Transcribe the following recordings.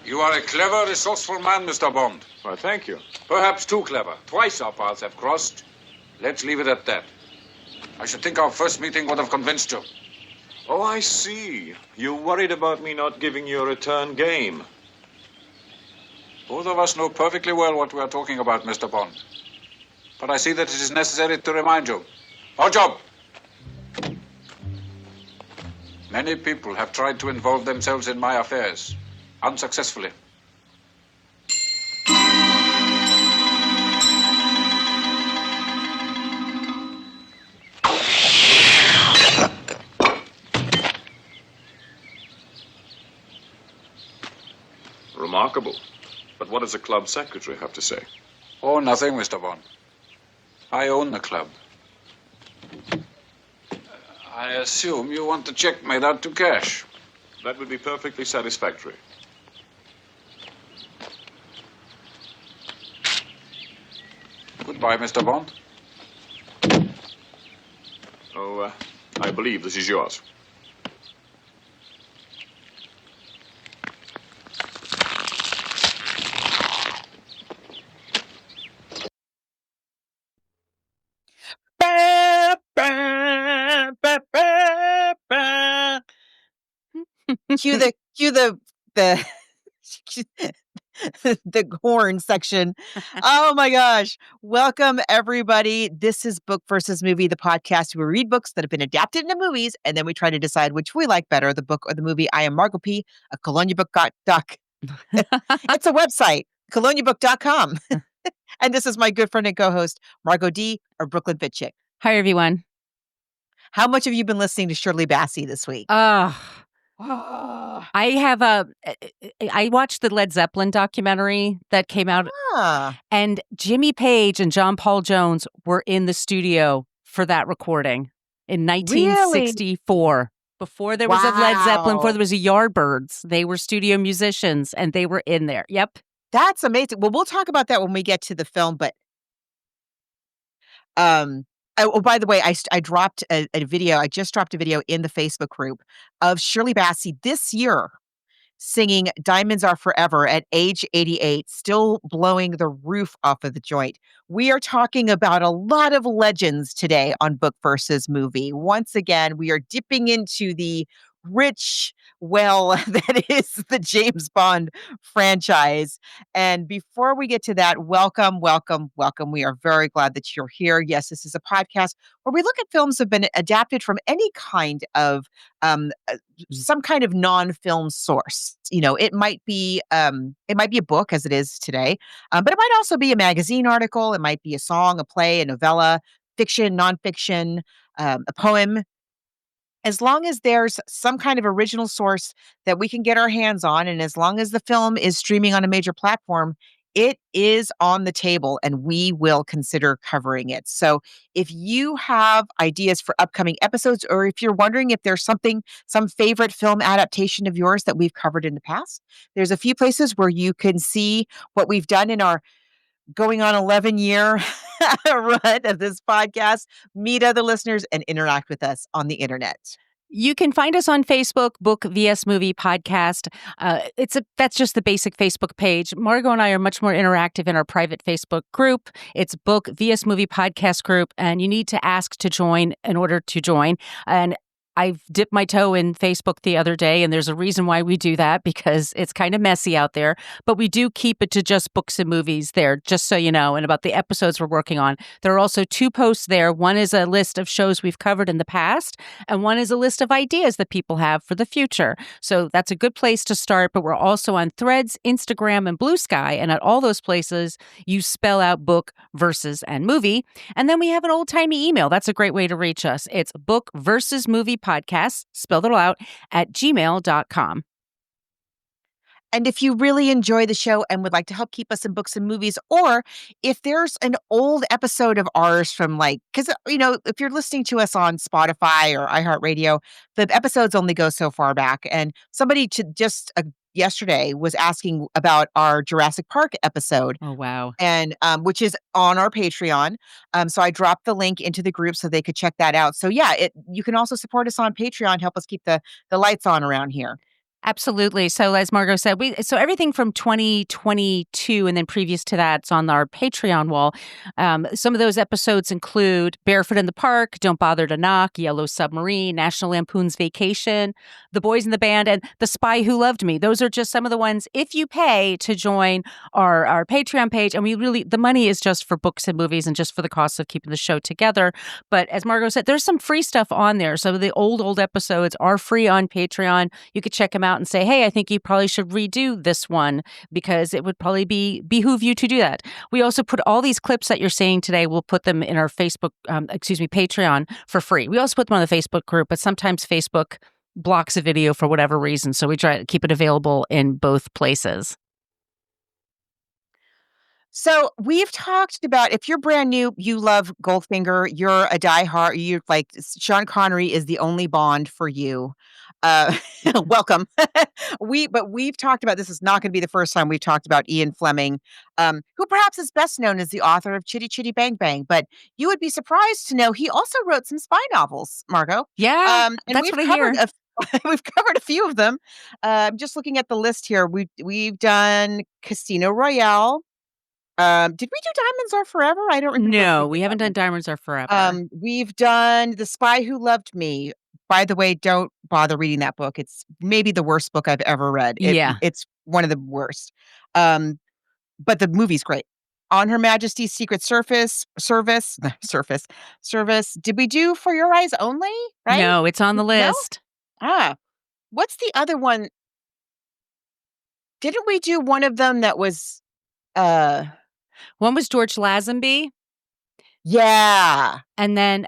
You are a clever, resourceful man, Mr. Bond. Well, thank you. Perhaps too clever. Twice our paths have crossed. Let's leave it at that. I should think our first meeting would have convinced you. Oh, I see. You worried about me not giving you a return game. Both of us know perfectly well what we are talking about, Mr. Bond. But I see that it is necessary to remind you. Oddjob! Many people have tried to involve themselves in my affairs, unsuccessfully. Remarkable. But what does the club secretary have to say? Oh, nothing, Mr. Bond. I own the club. I assume you want the check made out to cash. That would be perfectly satisfactory. Goodbye, Mr. Bond. Oh, I believe this is yours. Cue the the horn section. Oh my gosh. Welcome everybody. This is Book versus Movie, the podcast where we read books that have been adapted into movies and then we try to decide which we like better, the book or the movie. I am Margot P, a Colonia Book doc. It's a website, coloniabook.com. And this is my good friend and co-host, Margot D, or Brooklyn Fit Chick. Hi, everyone. How much have you been listening to Shirley Bassey this week? I watched the Led Zeppelin documentary that came out, and Jimmy Page and John Paul Jones were in the studio for that recording in 1964. Really? Before there was a Led Zeppelin, before there was a Yardbirds, they were studio musicians and they were in there. Yep. That's amazing. Well, we'll talk about that when we get to the film, but oh, by the way, I dropped a video. I just dropped a video in the Facebook group of Shirley Bassey this year singing Diamonds Are Forever at age 88, still blowing the roof off of the joint. We are talking about a lot of legends today on Book versus Movie. Once again, we are dipping into the rich well that is the James Bond franchise. And before we get to that, welcome. We are very glad that you're here. Yes, this is a podcast where we look at films that have been adapted from any kind of some kind of non-film source. You know, it might be a book as it is today, but it might also be a magazine article. It might be a song, a play, a novella, fiction, nonfiction, a poem. As long as there's some kind of original source that we can get our hands on, and as long as the film is streaming on a major platform, it is on the table and we will consider covering it. So if you have ideas for upcoming episodes, or if you're wondering if there's some favorite film adaptation of yours that we've covered in the past, there's a few places where you can see what we've done in our going on 11-year run of this podcast, meet other listeners, and interact with us on the internet. You can find us on Facebook, Book vs Movie Podcast. That's just the basic Facebook page. Margot and I are much more interactive in our private Facebook group. It's Book vs Movie Podcast group, and you need to ask to join in order to join. And I've dipped my toe in Facebook the other day, and there's a reason why we do that, because it's kind of messy out there. But we do keep it to just books and movies there, just so you know, and about the episodes we're working on. There are also 2 posts there. One is a list of shows we've covered in the past, and one is a list of ideas that people have for the future. So that's a good place to start. But we're also on Threads, Instagram, and Blue Sky. And at all those places, you spell out book versus and movie. And then we have an old-timey email. That's a great way to reach us. It's book versus movie podcast, spelled it all out, at gmail.com. And if you really enjoy the show and would like to help keep us in books and movies, or if there's an old episode of ours from because, if you're listening to us on Spotify or iHeartRadio, the episodes only go so far back. And somebody yesterday was asking about our Jurassic Park episode. Oh, wow. And which is on our Patreon. So I dropped the link into the group so they could check that out. So yeah, you can also support us on Patreon, help us keep the lights on around here. Absolutely. So as Margot said, so everything from 2022 and then previous to that, it's on our Patreon wall. Some of those episodes include Barefoot in the Park, Don't Bother to Knock, Yellow Submarine, National Lampoon's Vacation, The Boys in the Band, and The Spy Who Loved Me. Those are just some of the ones if you pay to join our Patreon page. And the money is just for books and movies and just for the cost of keeping the show together. But as Margot said, there's some free stuff on there. Some of the old episodes are free on Patreon. You could check them out and say, hey, I think you probably should redo this one because it would probably behoove you to do that. We also put all these clips that you're seeing today, we'll put them in our Patreon for free. We also put them on the Facebook group, but sometimes Facebook blocks a video for whatever reason. So we try to keep it available in both places. So we've talked about if you're brand new, you love Goldfinger, you're a diehard, you like Sean Connery is the only Bond for you. Welcome. But we've talked about this is not going to be the first time we've talked about Ian Fleming, who perhaps is best known as the author of Chitty Chitty Bang Bang. But you would be surprised to know he also wrote some spy novels, Margot. Yeah, and that's what I hear. We've covered a few of them. Just looking at the list here, we've done Casino Royale. Did we do Diamonds Are Forever? I don't remember. No, we haven't done Diamonds Are Forever. We've done The Spy Who Loved Me. By the way, don't bother reading that book. It's maybe the worst book I've ever read. It's one of the worst. But the movie's great. On Her Majesty's Secret Service. Did we do For Your Eyes Only? Right? No, it's on the list. No? What's the other one? Didn't we do one of them that was one was George Lazenby. Yeah. And then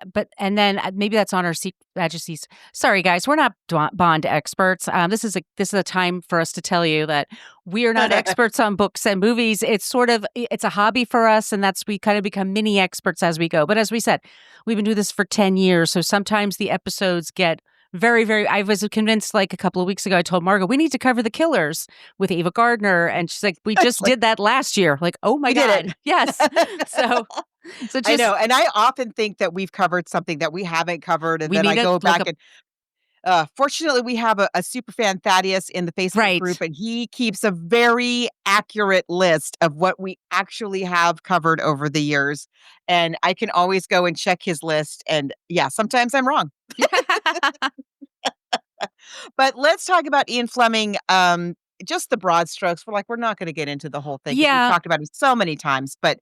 maybe that's on Her Majesty's. Sorry, guys, we're not Bond experts. This is a time for us to tell you that we are not experts on books and movies. It's a hobby for us, and we kind of become mini experts as we go. But as we said, we've been doing this for 10 years, so sometimes the episodes get very, very. I was convinced like a couple of weeks ago. I told Margot we need to cover The Killers with Ava Gardner, and she's like, "We just did that last year." Like, oh my god, did it. yes. So I know, and I often think that we've covered something that we haven't covered, and then I go back and. Fortunately, we have a super fan, Thaddeus, in the Facebook group, and he keeps a very accurate list of what we actually have covered over the years. And I can always go and check his list. And yeah, sometimes I'm wrong. But let's talk about Ian Fleming. Just the broad strokes. We're not going to get into the whole thing. Yeah. We've talked about it so many times, but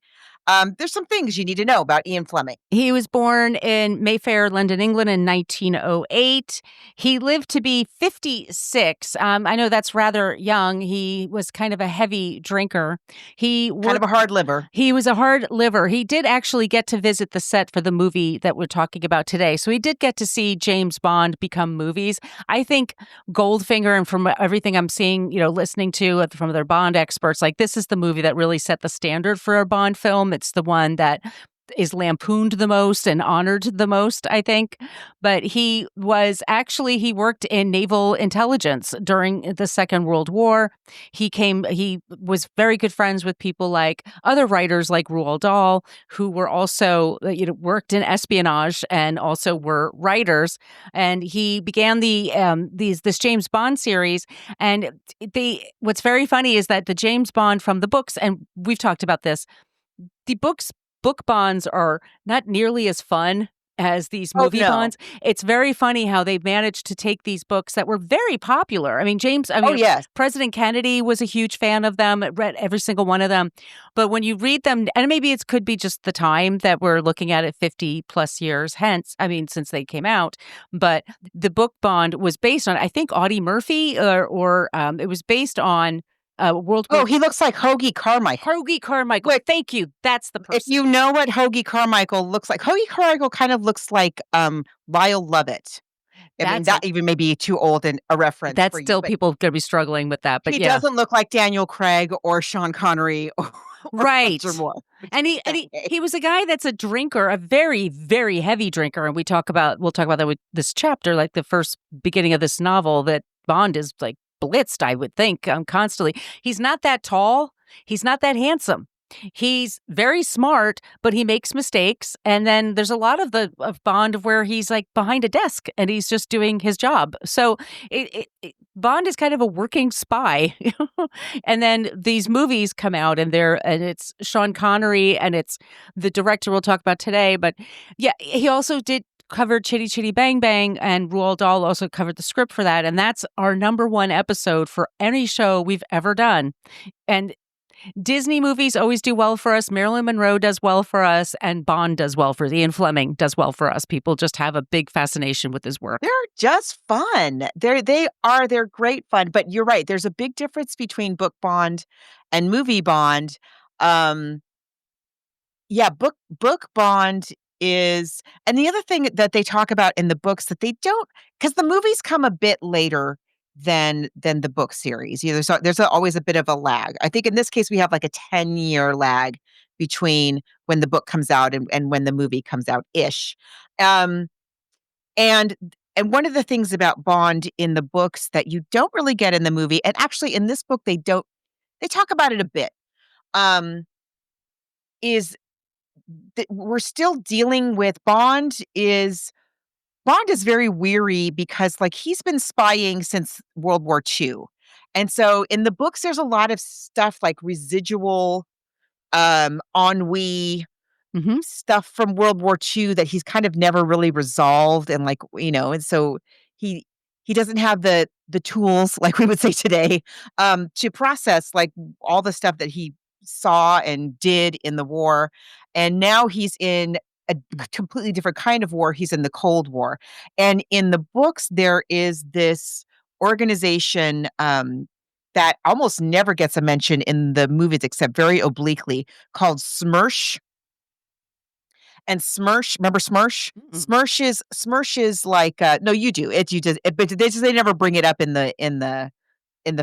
there's some things you need to know about Ian Fleming. He was born in Mayfair, London, England in 1908. He lived to be 56. I know that's rather young. He was kind of a heavy drinker. Kind of a hard liver. He was a hard liver. He did actually get to visit the set for the movie that we're talking about today. So he did get to see James Bond become movies. I think Goldfinger, and from everything I'm seeing, listening to from their Bond experts, like this is the movie that really set the standard for a Bond film. It's the one that is lampooned the most and honored the most, I think. But he worked in naval intelligence during the Second World War. He was very good friends with people like other writers like Roald Dahl, who were also, worked in espionage and also were writers. And he began this James Bond series. And what's very funny is that the James Bond from the books, and we've talked about this, the book Bonds are not nearly as fun as these movie Bonds. It's very funny how they managed to take these books that were very popular. I mean, yes. President Kennedy was a huge fan of them, read every single one of them. But when you read them, and maybe it could be just the time that we're looking at it 50 plus years hence, since they came out. But the book Bond was based on, I think, Audie Murphy, or it was based on World War. Oh, he looks like Hoagie Carmichael. Hoagie Carmichael. Wait, thank you. That's the person. If you know what Hoagie Carmichael looks like, Hoagie Carmichael kind of looks like Lyle Lovett. That even may be too old and a reference. That's still people going to be struggling with that. But he doesn't look like Daniel Craig or Sean Connery or right. Roger Moore. And he was a guy that's a drinker, a very, very heavy drinker. And we'll talk about that with this chapter, like the first beginning of this novel, that Bond is like blitzed, I would think, constantly. He's not that tall. He's not that handsome. he's very smart, but he makes mistakes. And then there's a lot of Bond where he's like behind a desk and he's just doing his job. So Bond is kind of a working spy. And then these movies come out and it's Sean Connery and it's the director we'll talk about today. But yeah, he also covered Chitty Chitty Bang Bang, and Roald Dahl also covered the script for that. And that's our #1 episode for any show we've ever done. And Disney movies always do well for us. Marilyn Monroe does well for us, and Bond does well for us. Ian Fleming does well for us. People just have a big fascination with his work. They're just fun. They're great fun. But you're right. There's a big difference between book Bond and movie Bond. Yeah, book Bond is, and the other thing that they talk about in the books that they don't, because the movies come a bit later than the book series. There's always a bit of a lag. I think in this case we have like a 10-year lag between when the book comes out and when the movie comes out ish. And and one of the things about Bond in the books that you don't really get in the movie, and actually in this book they talk about it a bit, is that we're still dealing with Bond is very weary because, like, he's been spying since World War II. And so in the books, there's a lot of stuff like residual, ennui stuff from World War II that he's kind of never really resolved. And like, and so he doesn't have the tools, like we would say today, to process like all the stuff that he saw and did in the war. And now he's in a completely different kind of war. He's in the Cold War. And in the books, there is this organization that almost never gets a mention in the movies except very obliquely, called SMERSH. And SMERSH, remember SMERSH? SMERSH is like no, you do. But they never bring it up in the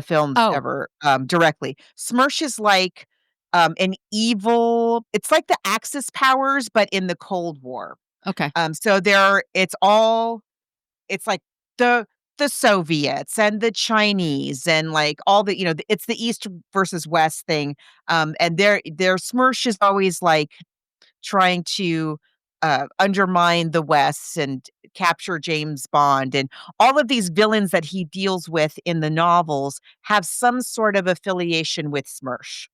films ever directly. SMERSH is like an evil, it's like the Axis powers, but in the Cold War. Okay. So it's like the Soviets and the Chinese and like all the, it's the East versus West thing. And their SMERSH is always like trying to undermine the West and capture James Bond. And all of these villains that he deals with in the novels have some sort of affiliation with SMERSH.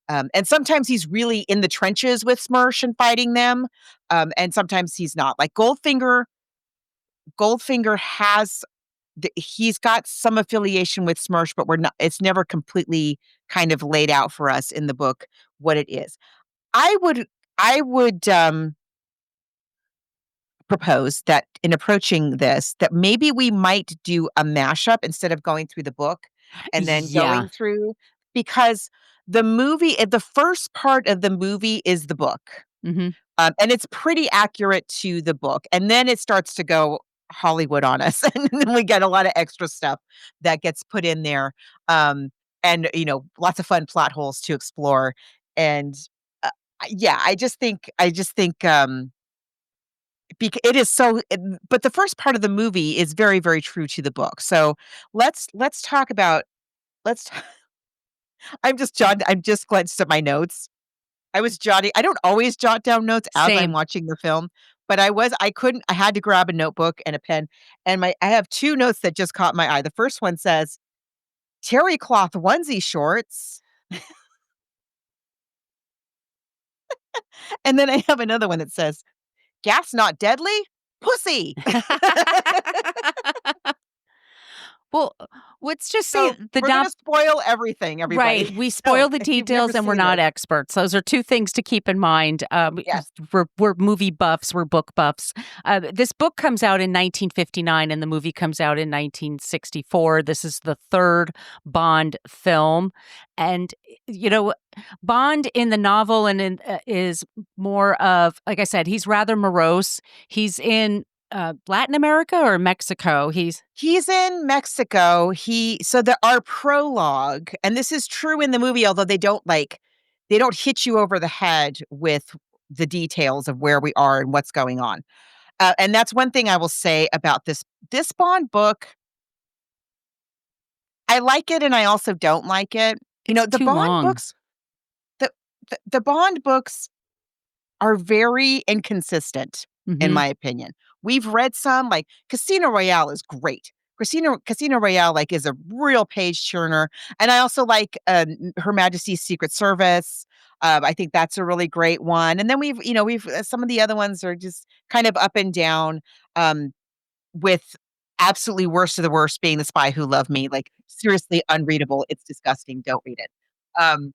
And sometimes he's really in the trenches with SMERSH and fighting them. And sometimes he's not. Like Goldfinger he's got some affiliation with SMERSH, but it's never completely kind of laid out for us in the book what it is. I would propose that in approaching this, that maybe we might do a mashup instead of going through the book and then going through, because the first part of the movie is the book. And it's pretty accurate to the book. And then it starts to go Hollywood on us. And then we get a lot of extra stuff that gets put in there. And, lots of fun plot holes to explore. And I just think it is so, but the first part of the movie is very, very true to the book. So let's talk about, I'm just glanced at my notes. I don't always jot down notes as I'm watching the film, but I had to grab a notebook and a pen, and I have 2 notes that just caught my eye. The first one says, terry cloth onesie shorts. And then I have another one that says, gas not deadly? Pussy. Well, let's just say we're going to spoil everything, everybody. Right. We spoil the details and we're not experts. Those are 2 things to keep in mind. Yes. We're movie buffs. We're book buffs. This book comes out in 1959 and the movie comes out in 1964. This is the 3rd Bond film. And, Bond in the novel is more of, like I said, he's rather morose. He's in Latin America or Mexico? He's in Mexico. Our prologue, and this is true in the movie, although they don't hit you over the head with the details of where we are and what's going on. And that's one thing I will say about this Bond book. I like it and I also don't like it. The Bond books, the Bond books are very inconsistent, in Mhm. my opinion. We've read some, like Casino Royale is great. Casino Royale, like, is a real page turner, and I also like, Her Majesty's Secret Service. I think that's a really great one, and then we've some of the other ones are just kind of up and down, um, with absolutely worst of the worst being The Spy Who Loved Me, like, seriously unreadable, it's disgusting, don't read it. Um,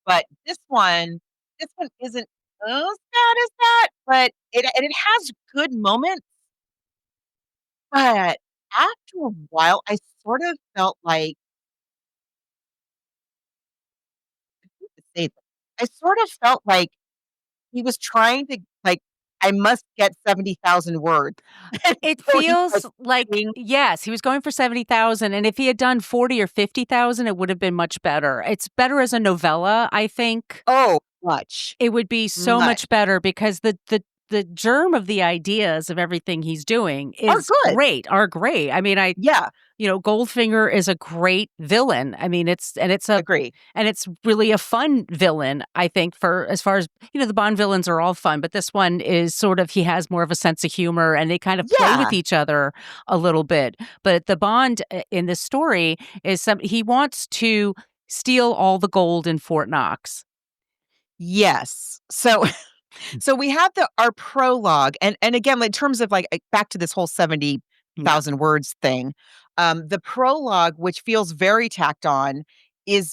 but this one isn't as bad as that, but it has good moments, but after a while, I sort of felt like to say this, I sort of felt like he was trying to, like, I must get 70,000 words. And It so he's, feels like, like saying, yes, he was going for 70,000, and if he had done 40 or 50,000, it would have been much better. It's better as a novella, I think. "Oh, much, It would be so much much better because the germ of the ideas of everything he's doing are is good." great. I mean, Yeah, Goldfinger is a great villain. I mean, agree. it's really a fun villain, I think, for as far as, the Bond villains are all fun, but this one is sort of he has more of a sense of humor and they kind of play with Yeah, each other a little bit. But the Bond in this story is he wants to steal all the gold in Fort Knox. yes. So so we have our prologue, and again, in terms of, like, back to this whole Yeah. 70,000 words thing, the prologue, which feels very tacked on,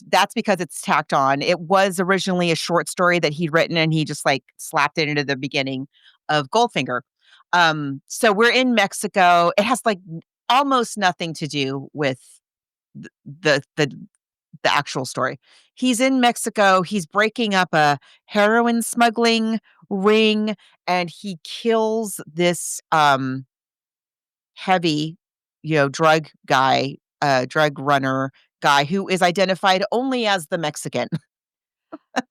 that's because it's tacked on. It was originally a short story that he'd written, and he just, like, slapped it into the beginning of Goldfinger. So we're in Mexico. It has, like, almost nothing to do with th the actual story. He's in Mexico, he's breaking up a heroin smuggling ring, and he kills this, heavy, drug guy, drug runner guy who is identified only as the Mexican.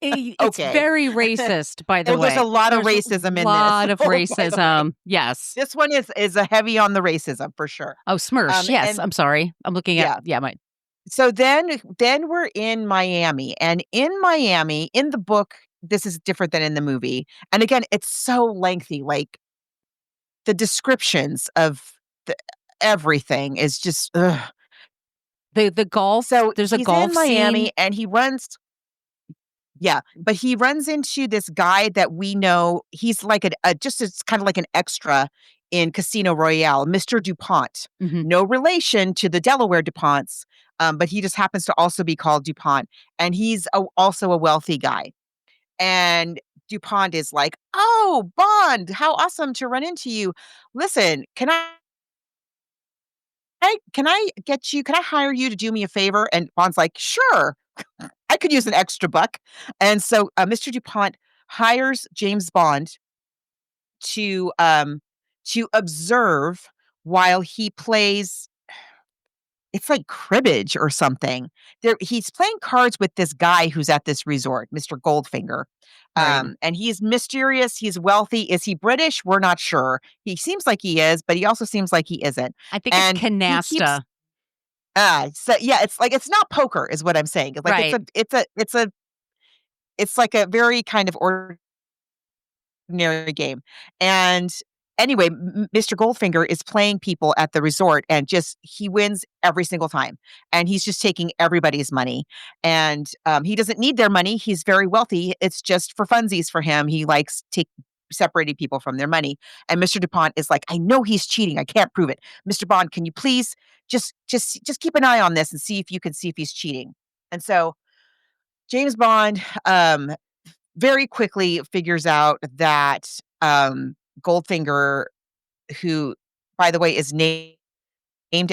It's Okay. very racist, by the There's a way. lot of There's a racism in this. lot of Oh, by the way. racism. Yes. This one is a heavy on the racism for sure. Oh, Smirsh. Yes. And I'm sorry. I'm looking at, yeah. yeah, my, So then we're in Miami, and in Miami, in the book, this is different than in the movie, and again, it's so lengthy, like, the descriptions of the everything is just ugh. the golf. So There's a he's in golf scene. Miami, and he runs yeah, but he runs into this guy that we know, he's like just it's kinda like an extra in Casino Royale, Mr. DuPont. Mhm. No relation to the Delaware DuPonts, but he just happens to also be called DuPont, and he's also a wealthy guy. And DuPont is like, "Oh, Bond, how awesome to run into you. Listen, can I hire you to do me a favor?" And Bond's like, "Sure, I could use an extra buck." And so, Mr. DuPont hires James Bond to, um, to observe while he plays, it's like cribbage or something. He's playing cards with this guy who's at this resort, Mr. Goldfinger. Right. And he's mysterious, he's wealthy. Is he British? We're not sure. He seems like he is, but he also seems like he isn't. I think it's And he keeps canasta. so yeah, it's like it's not poker is what I'm saying. Like Right. it's like a very kind of ordinary game. And anyway, Mr. Goldfinger is playing people at the resort, and just he wins every single time. And he's just taking everybody's money. And he doesn't need their money. He's very wealthy. It's just for funsies for him. He likes take separating people from their money. And Mr. DuPont is like, "I know he's cheating. I can't prove it. Mr. Bond, can you please just keep an eye on this and see if you can see if he's cheating?" And so James Bond very quickly figures out that Goldfinger, who, by the way, is named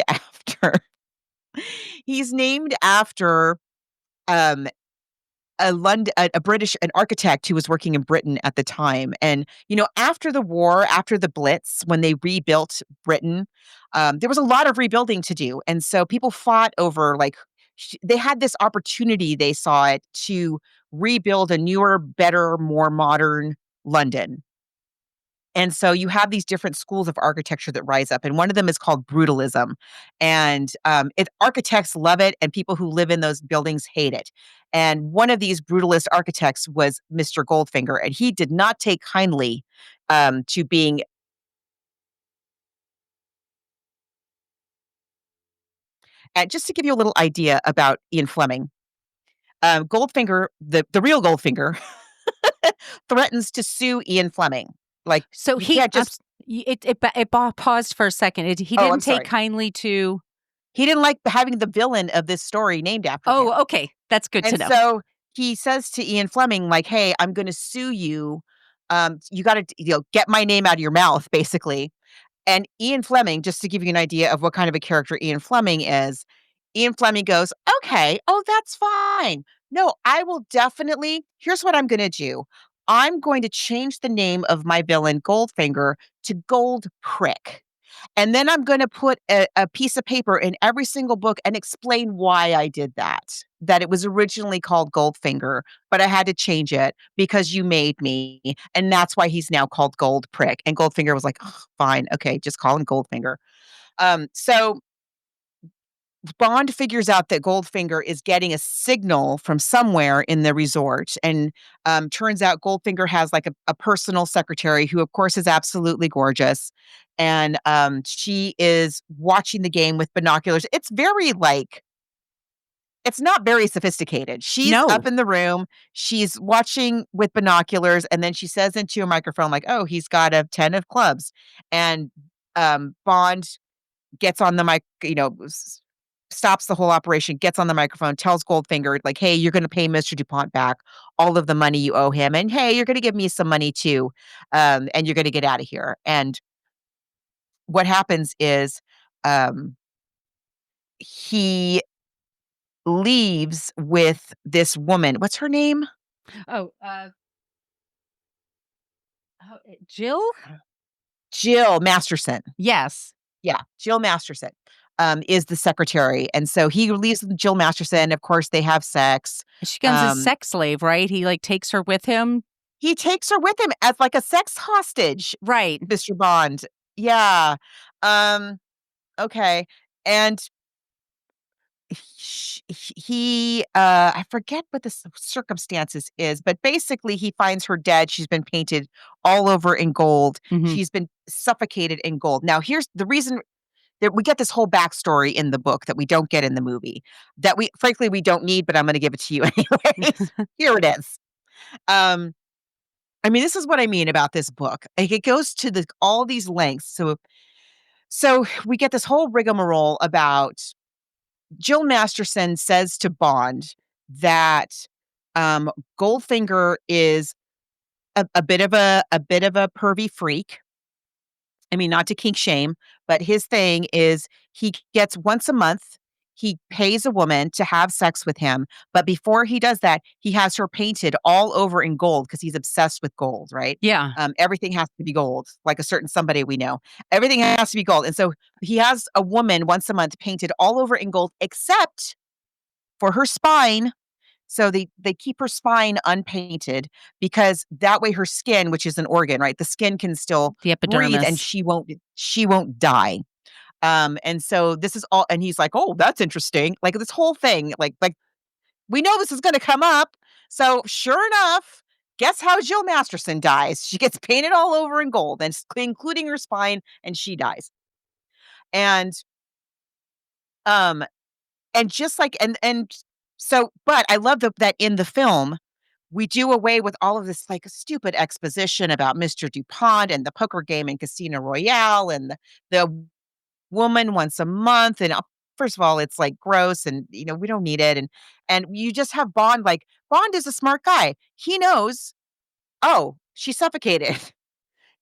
after he's named after um, a British an architect who was working in Britain at the time. And after the war, after the Blitz, when they rebuilt Britain, there was a lot of rebuilding to do, and so people fought over, like, they had this opportunity, they saw it, to rebuild a newer, better, more modern London. And so you have these different schools of architecture that rise up, and one of them is called brutalism. And architects love it, and people who live in those buildings hate it. And one of these brutalist architects was Mr. Goldfinger, and he did not take kindly to being. And just to give you a little idea about Ian Fleming, Goldfinger, the real Goldfinger, threatens to sue Ian Fleming. Like, So you he can't just. paused for a second. He Oh, I'm didn't take sorry. kindly to. He didn't like having the villain of this story named after him. Oh, okay, that's good to And know. so he says to Ian Fleming, like, "Hey, I'm going to sue you. You got to, get my name out of your mouth, basically." And Ian Fleming, just to give you an idea of what kind of a character Ian Fleming is, Ian Fleming goes, "Okay, oh, that's fine. No, I will definitely. Here's what I'm going to do. I'm going to change the name of my villain, Goldfinger, to Gold Prick. And then I'm gonna put a piece of paper in every single book and explain why I did that. That it was originally called Goldfinger, but I had to change it because you made me, and that's why he's now called Gold Prick." And Goldfinger was like, "Ugh, fine, okay, just call him Goldfinger." So Bond figures out that Goldfinger is getting a signal from somewhere in the resort, and turns out Goldfinger has like a personal secretary who, of course, is absolutely gorgeous, and she is watching the game with binoculars. It's very like it's not very sophisticated. She's No. up in the room, she's watching with binoculars, and then she says into a microphone, like, "Oh, he's got a 10 of clubs," and Bond gets on the mic, stops the whole operation, gets on the microphone, tells Goldfinger, like, "Hey, you're gonna pay Mr. DuPont back all of the money you owe him, and hey, you're gonna give me some money too, and you're gonna get out of here." And what happens is, um, he leaves with this woman. What's her name? Oh, Jill? Jill Masterson. Yes. Yeah, Jill Masterson, is the secretary, and so he leaves with Jill Masterson. Of course, they have sex. She becomes Um, his sex slave, right? He like takes her with him. He takes her with him as, like, a sex hostage, Right. Mr. Bond. Yeah. Um, okay, and I forget what the circumstances is, but basically he finds her dead. She's been painted all over in gold. Mhm. She's been suffocated in gold. Now, here's the reason that we get this whole backstory in the book that we don't get in the movie, that we frankly, we don't need, but I'm gonna give it to you anyway. Here it is. Um, I mean, this is what I mean about this book. Like, it goes to all these lengths. So we get this whole rigmarole about Jill Masterson says to Bond that Goldfinger is a bit of a pervy freak. I mean, not to kink shame, but his thing is he gets once a month, he pays a woman to have sex with him, but before he does that, he has her painted all over in gold because he's obsessed with gold, right? Yeah. Everything has to be gold, like a certain somebody we know. Everything has to be gold. And so he has a woman once a month painted all over in gold, except for her spine. So they keep her spine unpainted because that way her skin, which is an organ, right? The skin can still The breathe and epidermis. she won't die. And so this is all, and he's like, "Oh, that's interesting." Like this whole thing, like we know this is gonna come up. So sure enough, guess how Jill Masterson dies? She gets painted all over in gold, and including her spine, and she dies. And um and just like and so but I love that in the film we do away with all of this like stupid exposition about Mr. DuPont and the poker game and Casino Royale and the woman once a month. And first of all, it's like gross and we don't need it. And you just have Bond. Like, Bond is a smart guy. He knows, oh, she suffocated.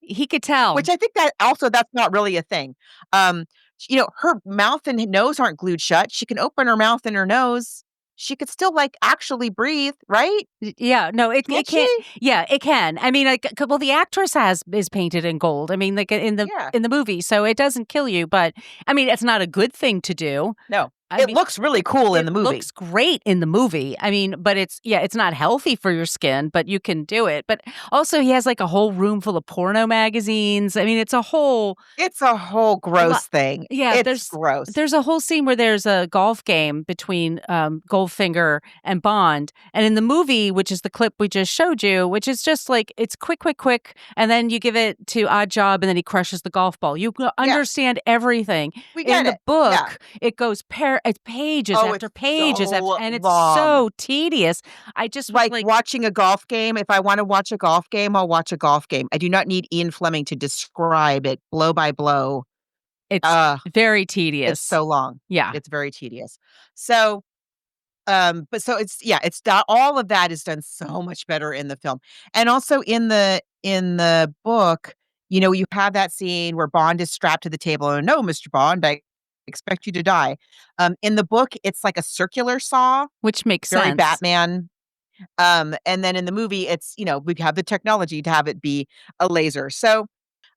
He could tell. Which I think that also that's not really a thing. Um, her mouth and nose aren't glued shut. She can open her mouth and her nose. She could still like actually breathe, right? Yeah, no, it Can't can't. she? Yeah, it can. I mean, like, well, the actress is painted in gold. I mean, like Yeah. in the movie, so it doesn't kill you. But I mean, it's not a good thing to do. No. It looks really cool in the movie. It looks great in the movie. I mean, but it's not healthy for your skin, but you can do it. But also he has like a whole room full of porno magazines. I mean, it's a whole gross thing. Yeah, it's gross. There's a whole scene where there's a golf game between Goldfinger and Bond. And in the movie, which is the clip we just showed you, which is just like, it's quick, and then you give it to Oddjob and then he crushes the golf ball. You understand everything. We get in the book, it goes it's pages after pages, and it's so tedious. I just like watching a golf game. If I want to watch a golf game, I'll watch a golf game. I do not need Ian Fleming to describe it blow by blow. It's very tedious. It's so long. Yeah, it's very tedious. So, but so it's all of that is done so much better in the film, and also in the book. You know, you have that scene where Bond is strapped to the table, and no, Mr. Bond, I expect you to die. In the book, it's like a circular saw, which makes very sense. Batman. And then in the movie, it's, you know, we have the technology to have it be a laser. So,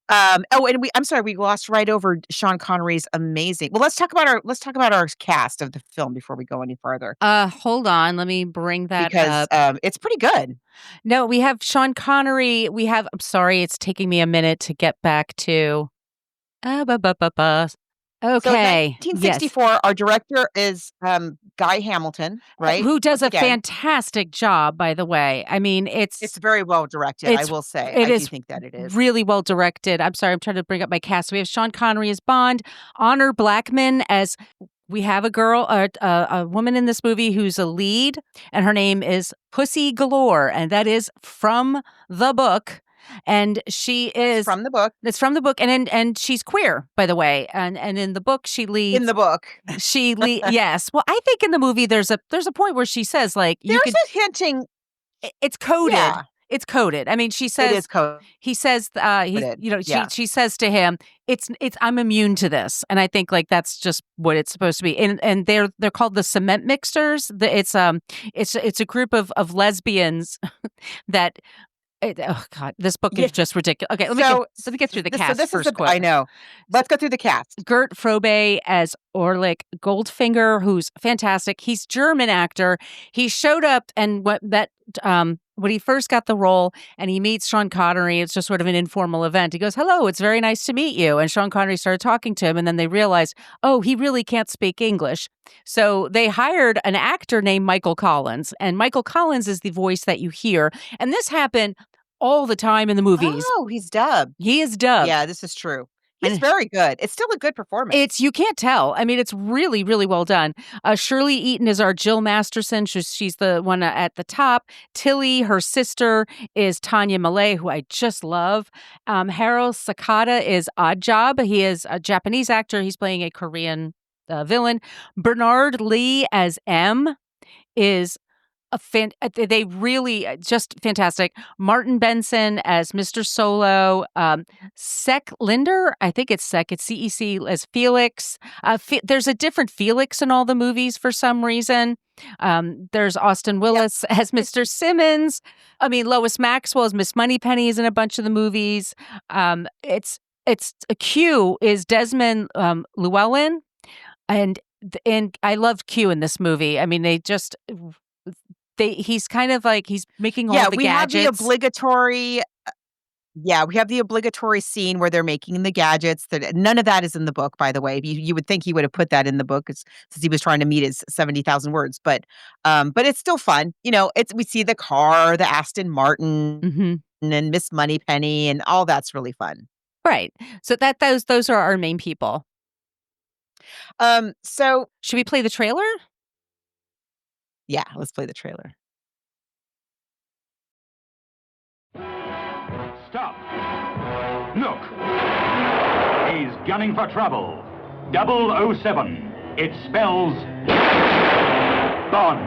and I'm sorry, we glossed right over Sean Connery's amazing. Well, let's talk about our cast of the film before we go any further. Hold on, let me bring that up. Because it's pretty good. No, we have Sean Connery. I'm sorry, it's taking me a minute to get back to. Okay. So 1964, yes. Our director is Guy Hamilton, right? Who does a fantastic job, by the way. I mean, it's very well directed, I will say. I do think that it is. Really well directed. I'm sorry, I'm trying to bring up my cast. We have Sean Connery as Bond, Honor Blackman as... We have a woman in this movie who's a lead, and her name is Pussy Galore, and that is from the book. And she is from the book. It's from the book, and she's queer, by the way. And in the book, she leads. In the book, yes. Well, I think in the movie there's a point where she says like there's a hinting. It's coded. Yeah. It's coded. I mean, she says it is coded. He says, she says to him, "It's I'm immune to this," and I think like that's just what it's supposed to be. And they're called the Cement Mixers. It's a group of lesbians that. Oh God, this book is just ridiculous. Okay, let me get through the cast first. I know. Let's go through the cast. Gert Frobe as Orlick Goldfinger, who's fantastic. He's German actor. He showed up and when he first got the role and he meets Sean Connery, it's just sort of an informal event. He goes, "Hello, it's very nice to meet you." And Sean Connery started talking to him, and then they realized, oh, he really can't speak English. So they hired an actor named Michael Collins, and Michael Collins is the voice that you hear. And this happened all the time in the movies. Oh, he's dubbed. He is dubbed. Yeah, this is true. He's very good. It's still a good performance. You can't tell. I mean, it's really, really well done. Shirley Eaton is our Jill Masterson. She's the one at the top. Tilly, her sister, is Tanya Malay, who I just love. Harold Sakata is Oddjob. He is a Japanese actor. He's playing a Korean villain. Bernard Lee as M is they really just fantastic. Martin Benson as Mr. Solo. Sec Linder, I think it's Sec. It's CEC as Felix. There's a different Felix in all the movies for some reason. There's Austin Willis as Mr. Simmons. I mean, Lois Maxwell as Miss Moneypenny is in a bunch of the movies. It's Q is Desmond Llewellyn, and I loved Q in this movie. I mean, he's kind of like he's making all the gadgets. We have the obligatory scene where they're making the gadgets. None of that is in the book, by the way. You would think he would have put that in the book since he was trying to meet his 70,000 words. But it's still fun. You know, we see the car, the Aston Martin, and Miss Moneypenny, and all that's really fun. Right. So those are our main people. So should we play the trailer? Yeah, let's play the trailer. Stop. Look. He's gunning for trouble. 007. It spells Bond.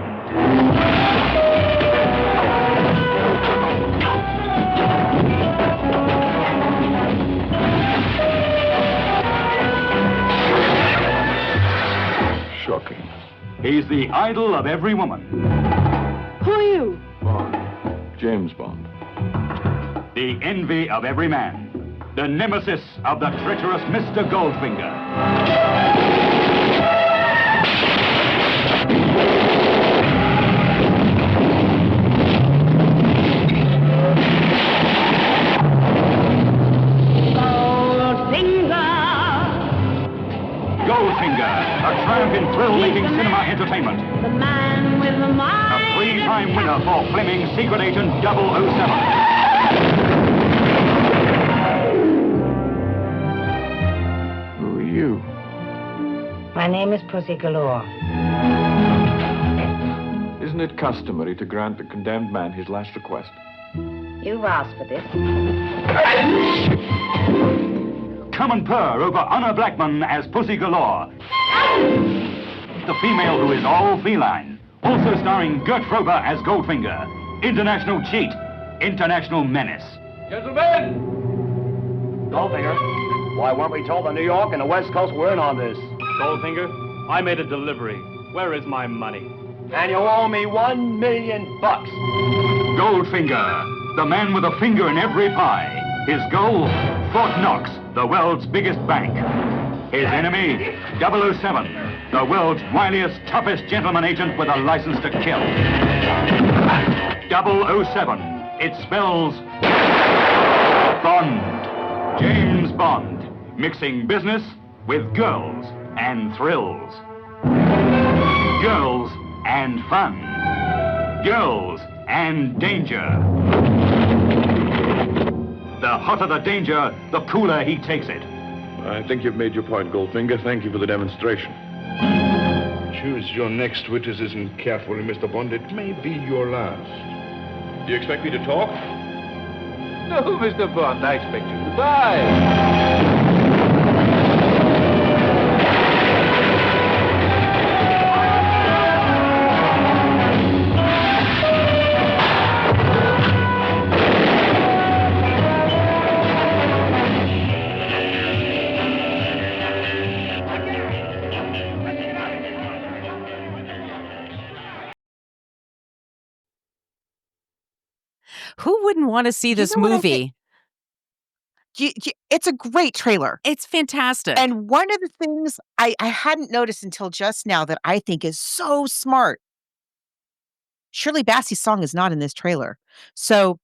Shocking. He's the idol of every woman. Who are you? Bond. James Bond. The envy of every man. The nemesis of the treacherous Mr. Goldfinger. two-time winner for Fleming Secret Agent 007. Who are you? My name is Pussy Galore. Isn't it customary to grant the condemned man his last request? You've asked for this. Come and purr over Honor Blackman as Pussy Galore. The female who is all feline. Also starring Gert Frobe as Goldfinger. International cheat. International menace. Gentlemen! Goldfinger, why weren't we told the New York and the West Coast were in on this? Goldfinger, I made a delivery. Where is my money? And you owe me $1 million. Goldfinger, the man with a finger in every pie. His goal, Fort Knox, the world's biggest bank. His enemy, 007, the world's wiliest, toughest gentleman agent with a license to kill. 007, it spells Bond. James Bond, mixing business with girls and thrills. Girls and fun. Girls and danger. The hotter the danger, the cooler he takes it. I think you've made your point, Goldfinger. Thank you for the demonstration. Choose your next witticism carefully, Mr. Bond. It may be your last. Do you expect me to talk? No, Mr. Bond, I expect you to die. Who wouldn't want to see this know what I movie? It's a great trailer. It's fantastic. And one of the things I hadn't noticed until just now that I think is so smart, Shirley Bassey's song is not in this trailer. So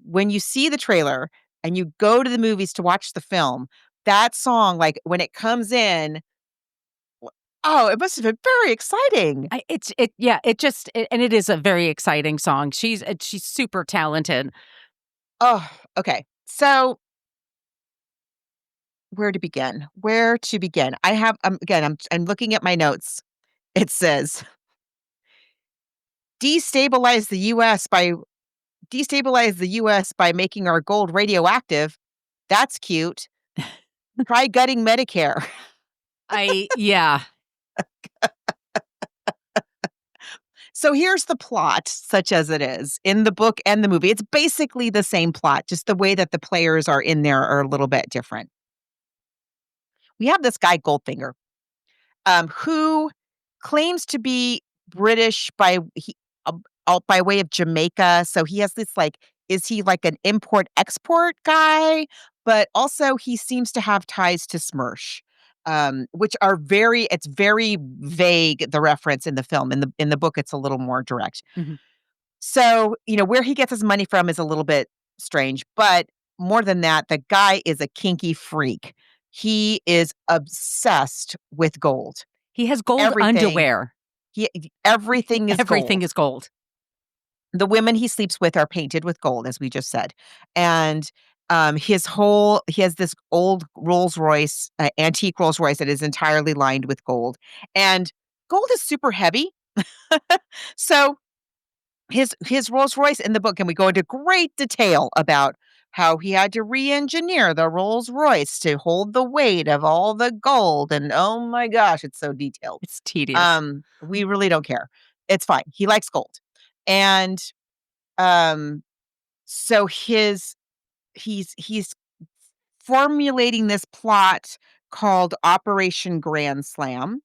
when you see the trailer and you go to the movies to watch the film, that song, like when it comes in, oh, it must have been very exciting. and it is a very exciting song. She's super talented. Oh, okay. So where to begin? I have I'm looking at my notes. It says destabilize the US by making our gold radioactive. That's cute. Try gutting Medicare. Yeah. So here's the plot, such as it is in the book and the movie. It's basically the same plot, just the way that the players are in there are a little bit different. We have this guy, Goldfinger, who claims to be British by way of Jamaica. So he has this is he like an import-export guy? But also he seems to have ties to Smersh. Which are it's very vague, the reference in the film. In the book, it's a little more direct. Mm-hmm. So, where he gets his money from is a little bit strange. But more than that, the guy is a kinky freak. He is obsessed with gold. He has gold underwear. Everything is Everything gold. is gold. The women he sleeps with are painted with gold, as we just said. And he has this old Rolls Royce, antique Rolls Royce that is entirely lined with gold. And gold is super heavy. So his Rolls Royce in the book, and we go into great detail about how he had to re-engineer the Rolls Royce to hold the weight of all the gold. And oh my gosh, it's so detailed. It's tedious. We really don't care. It's fine. He likes gold. And so he's formulating this plot called Operation Grand Slam,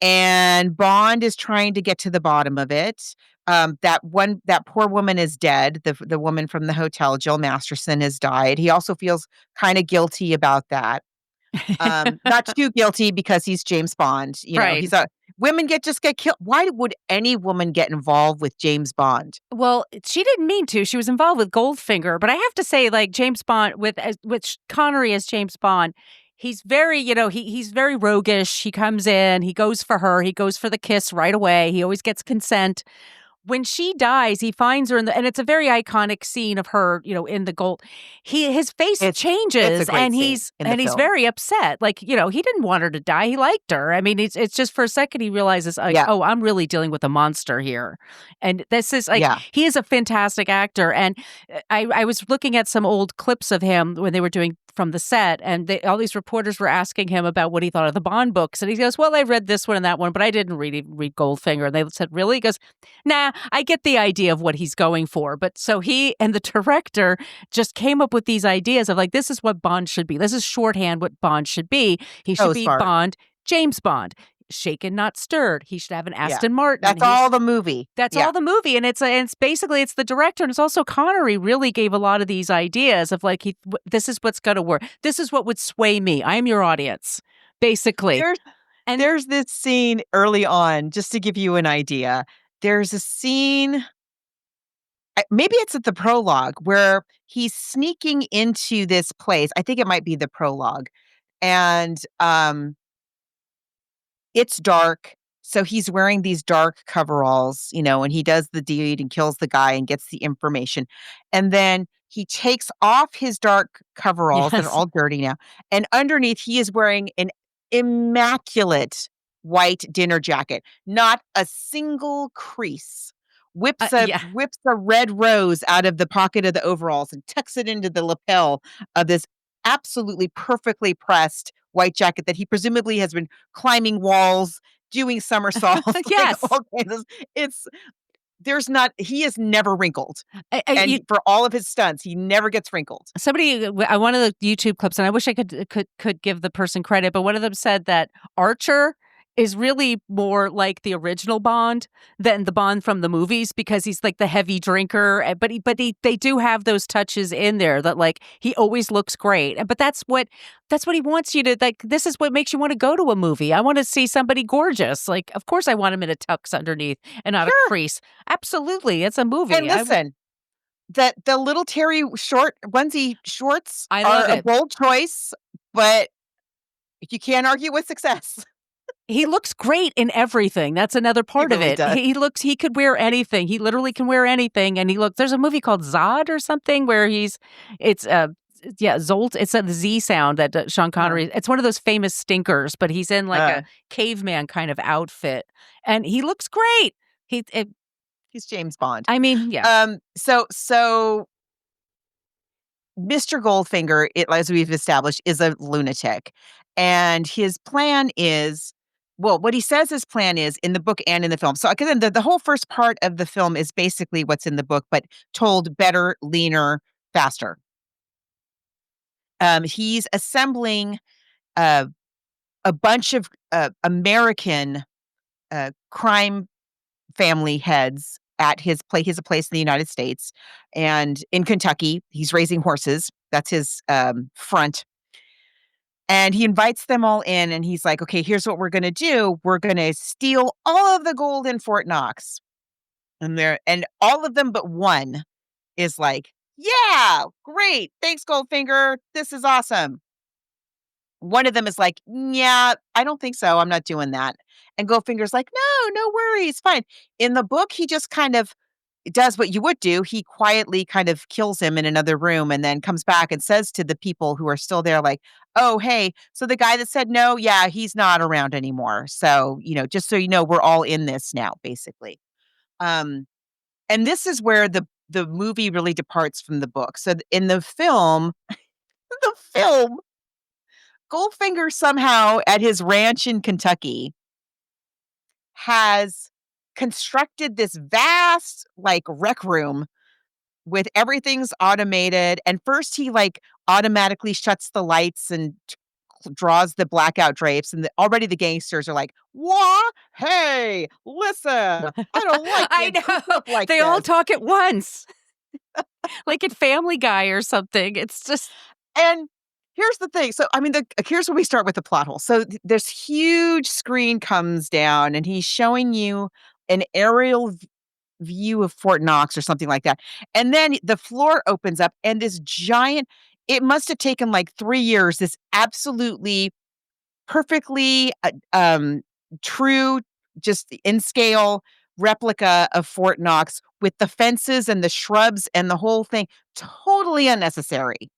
and Bond is trying to get to the bottom of it. That poor woman is dead. The woman from the hotel, Jill Masterson, has died. He also feels kind of guilty about that. Not too guilty because he's James Bond. Right. Women just get killed. Why would any woman get involved with James Bond? Well, she didn't mean to. She was involved with Goldfinger, but I have to say, James Bond with Connery as James Bond, he's very, he's very roguish. He comes in, he goes for her, he goes for the kiss right away. He always gets consent. when she dies, he finds her and it's a very iconic scene of her, in the gold. His face changes, it's a great and scene he's in the he's film. very upset. Like, he didn't want her to die. He liked her. I mean, it's just for a second he realizes, like, oh, I'm really dealing with a monster here, and this is like he is a fantastic actor. And I was looking at some old clips of him when they were doing from the set, and all these reporters were asking him about what he thought of the Bond books, and he goes, "Well, I read this one and that one, but I didn't read Goldfinger." And they said, "Really?" He goes, "Nah, I get the idea of what he's going for." But so he and the director just came up with these ideas of like, this is what Bond should be. This is shorthand what Bond should be. He should be Bond, James Bond. Shaken, not stirred. He should have an Aston Martin. That's all the movie. That's all the movie, and it's basically it's the director, and it's also Connery really gave a lot of these ideas of like this is what's going to work. This is what would sway me. I am your audience, basically. There's this scene early on, just to give you an idea. There's a scene, maybe it's at the prologue, where he's sneaking into this place. I think it might be the prologue, and it's dark. So he's wearing these dark coveralls, and he does the deed and kills the guy and gets the information. And then he takes off his dark coveralls that are all dirty now. And underneath, he is wearing an immaculate white dinner jacket, not a single crease. Whips a red rose out of the pocket of the overalls and tucks it into the lapel of this absolutely perfectly pressed white jacket that he presumably has been climbing walls, doing somersaults. Yes. He is never wrinkled. For all of his stunts, he never gets wrinkled. One of the YouTube clips, and I wish I could give the person credit, but one of them said that Archer is really more like the original Bond than the Bond from the movies because he's like the heavy drinker. But they do have those touches in there that like he always looks great. But that's what he wants you to like. This is what makes you want to go to a movie. I want to see somebody gorgeous. Like, of course, I want him in a tux underneath and not a crease. Absolutely, it's a movie. And listen, the little Terry onesie shorts are a bold choice, but you can't argue with success. He looks great in everything. That's another part of it. He could wear anything. He literally can wear anything. And there's a movie called Zod or something where Zolt. It's a Z sound that Sean Connery, it's one of those famous stinkers, but he's in like a caveman kind of outfit and he looks great. He's James Bond. I mean, yeah. So Mr. Goldfinger, as we've established, is a lunatic. And his plan is, what he says his plan is in the book and in the film. So again, the whole first part of the film is basically what's in the book, but told better, leaner, faster. He's assembling a bunch of American crime family heads at his place. He has a place in the United States and in Kentucky. He's raising horses. That's his front. And he invites them all in and he's like, okay, here's what we're going to do. We're going to steal all of the gold in Fort Knox. And all of them but one is like, yeah, great. Thanks, Goldfinger. This is awesome. One of them is like, yeah, I don't think so. I'm not doing that. And Goldfinger's like, no worries. Fine. In the book, he just kind of does what you would do. He quietly kind of kills him in another room and then comes back and says to the people who are still there, like, oh, hey, so the guy that said no, yeah, he's not around anymore. So, just so you know, we're all in this now, basically. And this is where the movie really departs from the book. So in the film, Goldfinger somehow at his ranch in Kentucky has constructed this vast rec room with everything's automated. And first he automatically shuts the lights and draws the blackout drapes. And already the gangsters are like, what? Hey, listen, I don't like I know. They all talk at once. Like at Family Guy or something. It's just... And here's the thing. So, I mean, here's where we start with the plot hole. So this huge screen comes down and he's showing you an aerial view of Fort Knox or something like that. And then the floor opens up and this giant, it must have taken 3 years, this absolutely perfectly true, just in scale replica of Fort Knox with the fences and the shrubs and the whole thing. Totally unnecessary.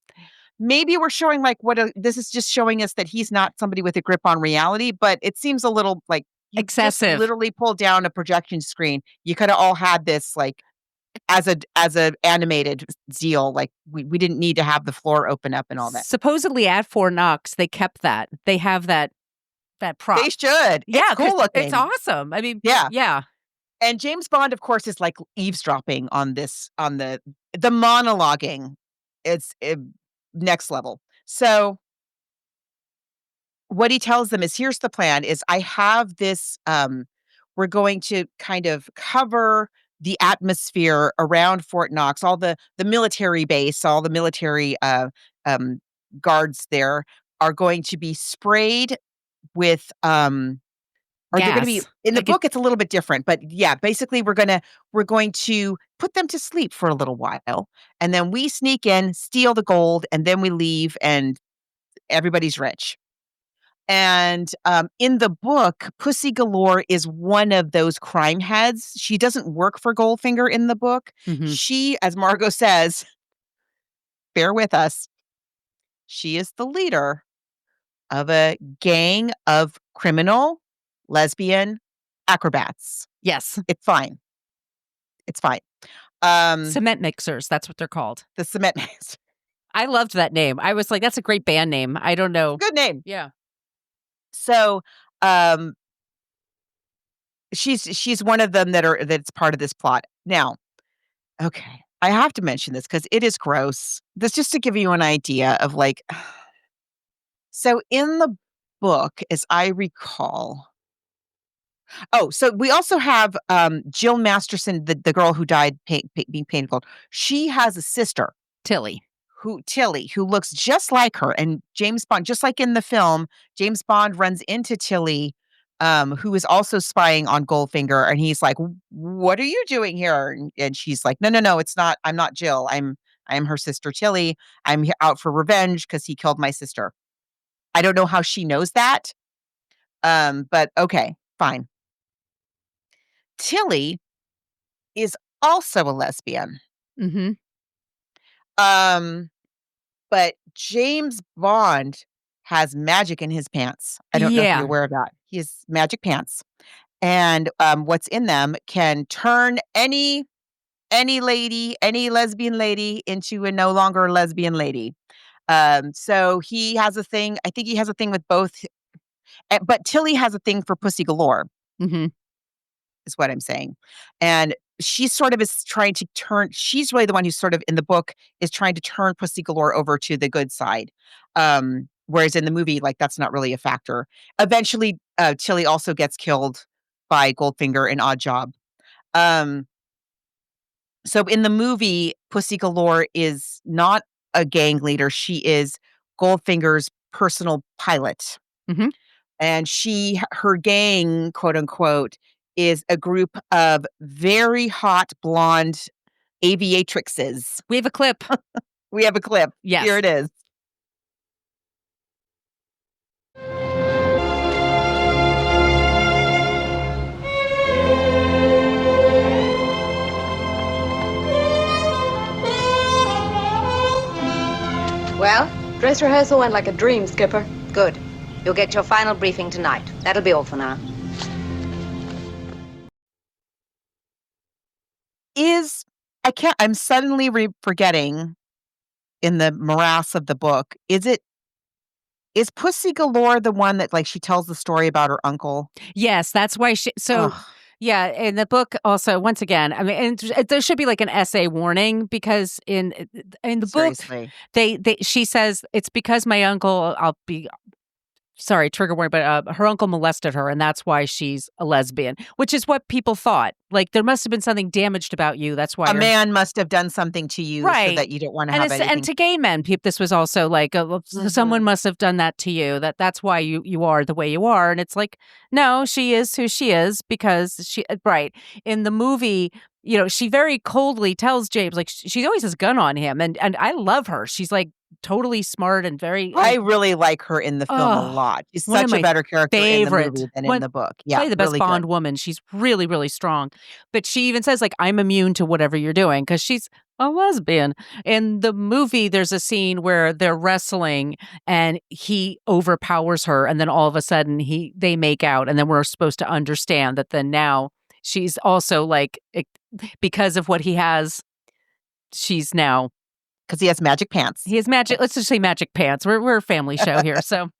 Maybe we're showing like this is just showing us that he's not somebody with a grip on reality, but it seems a little like you excessive. Just literally pulled down a projection screen. You could have all had this like as a animated deal. Like we didn't need to have the floor open up and all that. Supposedly at Fort Knox, they kept that. They have that prop. They should. Yeah, it's cool looking. It's awesome. I mean, yeah. Yeah. And James Bond, of course, is like eavesdropping on this, on the monologuing. It's next level. So what he tells them is, here's the plan, is I have this, we're going to kind of cover the atmosphere around Fort Knox, all the military base, all the military guards there are going to be sprayed with or they're going to be in the book. It's a little bit different, but yeah, basically we're going to put them to sleep for a little while, and then we sneak in, steal the gold, and then we leave, and everybody's rich. And in the book, Pussy Galore is one of those crime heads. She doesn't work for Goldfinger in the book. Mm-hmm. She, as Margot says, bear with us, she is the leader of a gang of criminal lesbian acrobats. Yes. It's fine. It's fine. Cement mixers, that's what they're called. The cement mixers. I loved that name. I was like, that's a great band name. I don't know. Good name. Yeah. So she's one of them that's part of this plot. Now, okay, I have to mention this because it is gross. This just to give you an idea of like, so in the book, as I recall, so we also have Jill Masterson, the girl who died being painted gold. She has a sister, Tilly, who looks just like her. And James Bond, just like in the film, James Bond runs into Tilly, who is also spying on Goldfinger, and he's like, "What are you doing here?" And she's like, "No, it's not. I'm not Jill. I'm her sister Tilly. I'm out for revenge because he killed my sister." I don't know how she knows that, but okay, fine. Tilly is also a lesbian. Mm-hmm. But James Bond has magic in his pants. I don't know if you're aware of that. He has magic pants. And what's in them can turn any lady, any lesbian lady into a no longer lesbian lady. So he has a thing. I think he has a thing with both. But Tilly has a thing for Pussy Galore. Mm-hmm. Is what I'm saying. And she sort of is trying to turn, she's really the one who sort of in the book is trying to turn Pussy Galore over to the good side. Whereas in the movie, like that's not really a factor. Eventually, Tilly also gets killed by Goldfinger in Oddjob. So in the movie, Pussy Galore is not a gang leader. She is Goldfinger's personal pilot. Mm-hmm. And her gang, quote unquote, is a group of very hot blonde aviatrixes. We have a clip. Yes. Here it is. Well, dress rehearsal went like a dream, Skipper. Good. You'll get your final briefing tonight. That'll be all for now. I'm suddenly forgetting in the morass of the book. Is Pussy Galore the one that like she tells the story about her uncle? Yes, that's why yeah, in the book also, once again, I mean, and there should be like an essay warning because in the Seriously. book, she says it's because my uncle, sorry, trigger warning, but her uncle molested her, and that's why she's a lesbian, which is what people thought. Like, there must have been something damaged about you. That's why a man must have done something to you, right? So that you don't want to have anything. And to gay men, this was also like someone must have done that to you. That's why you are the way you are. And it's like, no, she is who she is because she right in the movie. she very coldly tells James, like, she always has a gun on him. And I love her. She's like totally smart and very. I really like her in the film a Oh, lot. She's one of such a my better character in the favorite. movie than in the book. Yeah, Probably the best really Bond good. woman. She's really, really strong. But she even says, like, I'm immune to whatever you're doing because she's a lesbian. In the movie, there's a scene where they're wrestling and he overpowers her. And then all of a sudden they make out. And then we're supposed to understand that then now she's also like, because of what he has, she's now. Because he has magic pants. He has magic. Let's just say magic pants. We're a family show here. So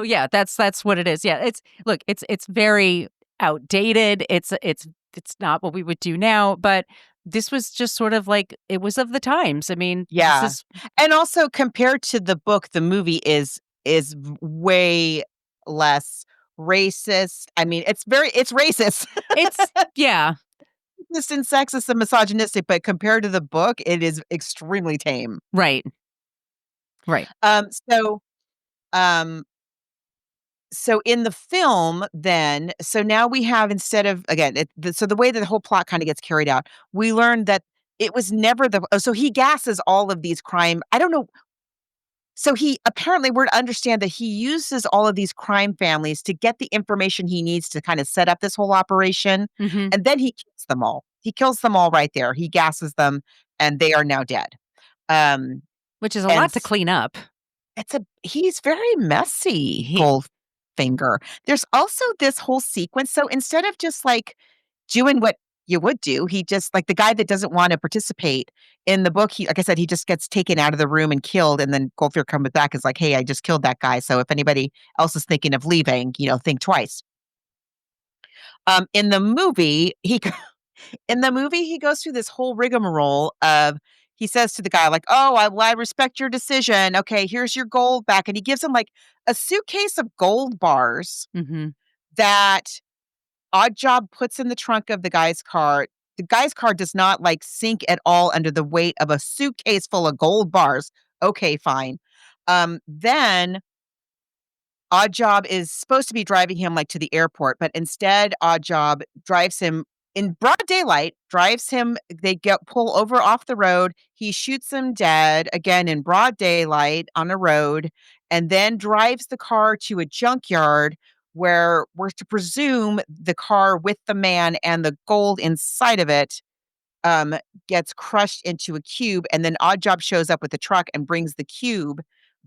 yeah, that's what it is. Yeah, it's very outdated. It's not what we would do now, but this was just sort of like it was of the times. I mean, yeah, and also compared to the book, the movie is way less racist. I mean, it's racist. It's yeah. Racist and sexist and misogynistic, but compared to the book, it is extremely tame. Right. So in the film, then, so now we have instead of again, so the way that the whole plot kind of gets carried out, we learned that it was never so he gasses all of these crime. I don't know. So he apparently we're to understand that he uses all of these crime families to get the information he needs to kind of set up this whole operation. Mm-hmm. And then he kills them all. He kills them all right there. He gasses them and they are now dead. Which is a lot to clean up. He's very messy, Goldfinger. There's also this whole sequence. So instead of just like doing what you would do, he just like the guy that doesn't want to participate in the book, like I said, he just gets taken out of the room and killed. And then Goldfinger comes back is like, hey, I just killed that guy. So if anybody else is thinking of leaving, think twice. In the movie, he goes through this whole rigmarole of he says to the guy like, oh, I respect your decision. Okay, here's your gold back. And he gives him like a suitcase of gold bars that Oddjob puts in the trunk of the guy's car. The guy's car does not like sink at all under the weight of a suitcase full of gold bars. Okay, fine. Then Oddjob is supposed to be driving him like to the airport, but instead Oddjob drives him in broad daylight, they pull over off the road. He shoots him dead again in broad daylight on a road and then drives the car to a junkyard where we're to presume the car with the man and the gold inside of it gets crushed into a cube. And then Oddjob shows up with the truck and brings the cube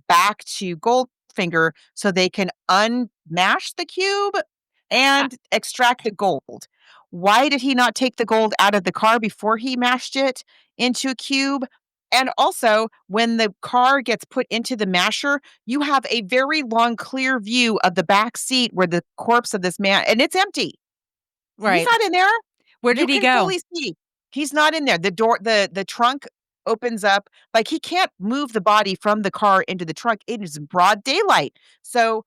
back to Goldfinger so they can unmash the cube and extract the gold. Why did he not take the gold out of the car before he mashed it into a cube? And also, when the car gets put into the masher, you have a very long, clear view of the back seat where the corpse of this man, and it's empty. Right. He's not in there. Where did he go? Fully see. He's not in there. The door, the trunk opens up. Like he can't move the body from the car into the trunk. It is broad daylight. So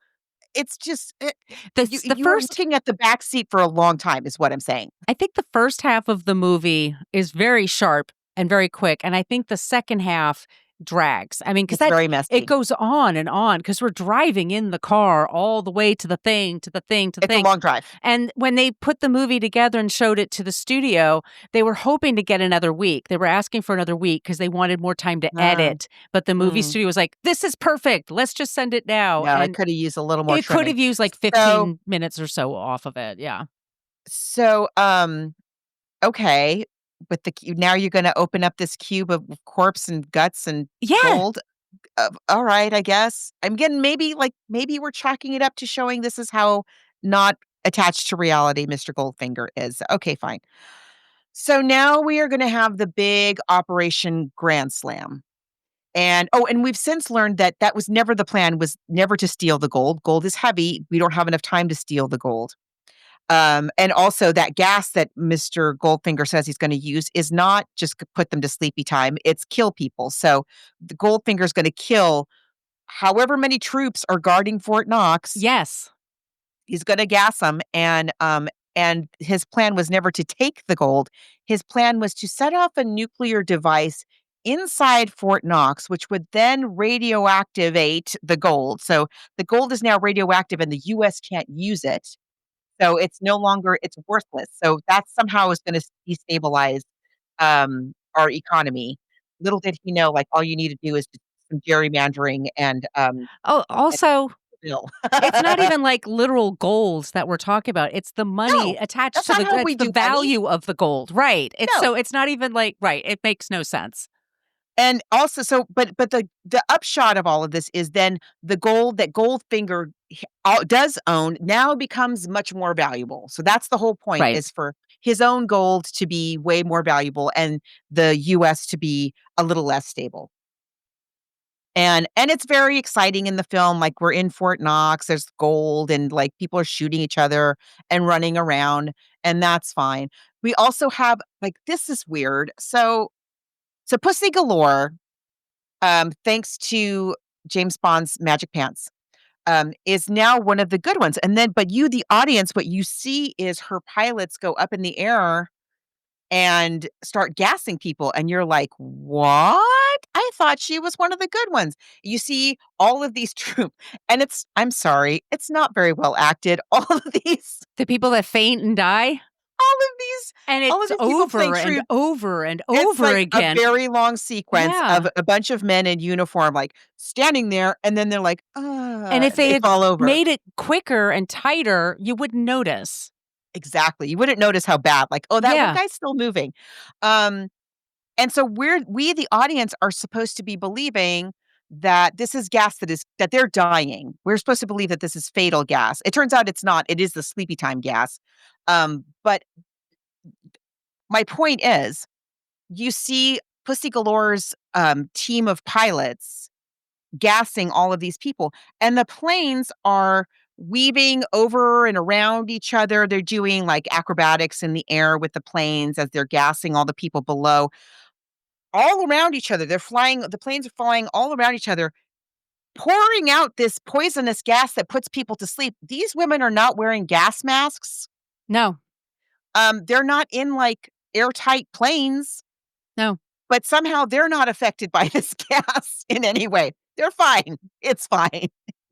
it's just you were looking at the back seat for a long time is what I'm saying. I think the first half of the movie is very sharp and very quick. And I think the second half drags. I mean, because very messy. It goes on and on because we're driving in the car all the way to the thing, to the thing, to the thing. It's a long drive. And when they put the movie together and showed it to the studio, they were hoping to get another week. They were asking for another week because they wanted more time to edit. But the movie studio was like, this is perfect. Let's just send it now. No, I could have used a little more. It could have used like 15 minutes or so off of it. Yeah. So, okay. But now you're going to open up this cube of corpse and guts and gold. All right, I guess. I'm getting maybe we're chalking it up to showing this is how not attached to reality Mr. Goldfinger is. Okay, fine. So now we are going to have the big Operation Grand Slam. And we've since learned that was never the plan, was never to steal the gold. Gold is heavy. We don't have enough time to steal the gold. And also that gas that Mr. Goldfinger says he's going to use is not just put them to sleepy time, it's kill people. So the Goldfinger is going to kill however many troops are guarding Fort Knox. Yes. He's going to gas them. And his plan was never to take the gold. His plan was to set off a nuclear device inside Fort Knox, which would then radioactivate the gold. So the gold is now radioactive and the U.S. can't use it. So it's no longer it's worthless. So that somehow is going to destabilize our economy. Little did he know, like all you need to do is just some gerrymandering Oh, and also, bill. it's not even like literal gold that we're talking about. It's the money No, attached that's to not how it's we the do money. value of the gold. Right. No. It's not even like, right. It makes no sense. And also, but the upshot of all of this is then the gold that Goldfinger does own now becomes much more valuable. So that's the whole point Right. is for his own gold to be way more valuable and the US to be a little less stable. And it's very exciting in the film. Like we're in Fort Knox, there's gold, and like people are shooting each other and running around, and that's fine. We also have like this is weird. So Pussy Galore, thanks to James Bond's Magic Pants, is now one of the good ones. And then, but you, the audience, what you see is her pilots go up in the air and start gassing people. And you're like, what? I thought she was one of the good ones. You see all of these troops, and I'm sorry, it's not very well acted. All of these, The people that faint and die. all of these, And all of it's these people playing over and troops. over and It's over like a again. very long sequence Yeah. of a bunch of men in uniform, like, standing there, and then they're like, And if they had fall over." made it quicker and tighter, you wouldn't notice. Exactly. You wouldn't notice how bad, like, "Oh, that one Yeah. guy's still moving." Um, and so we, the audience, are supposed to be believing that this is gas that they're dying. We're supposed to believe that this is fatal gas. It turns out it's not. It is the sleepy time gas. But my point is, you see Pussy Galore's, team of pilots gassing all of these people, and the planes are weaving over and around each other. They're doing, like, acrobatics in the air with the planes as they're gassing all the people below, all around each other. The planes are flying all around each other, pouring out this poisonous gas that puts people to sleep. These women are not wearing gas masks. No. They're not in, like, airtight planes. No. But somehow they're not affected by this gas in any way. They're fine. It's fine.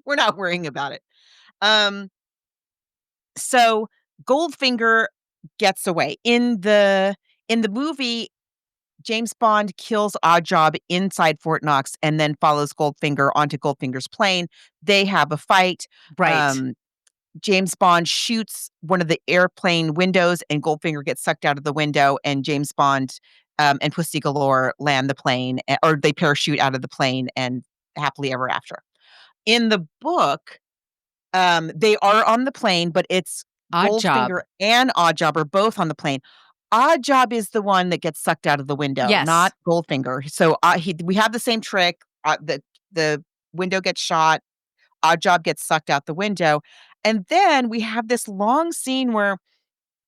We're not worrying about it. Um, so Goldfinger gets away. In the movie, James Bond kills Oddjob inside Fort Knox and then follows Goldfinger onto Goldfinger's plane. They have a fight. Right. James Bond shoots one of the airplane windows, and Goldfinger gets sucked out of the window, and James Bond and Pussy Galore land the plane, or they parachute out of the plane, and happily ever after. In the book, they are on the plane, but it's Oddjob. Goldfinger and Oddjob are both on the plane. Oddjob is the one that gets sucked out of the window, Yes. not Goldfinger. So we have the same trick. The window gets shot. Oddjob gets sucked out the window. And then we have this long scene where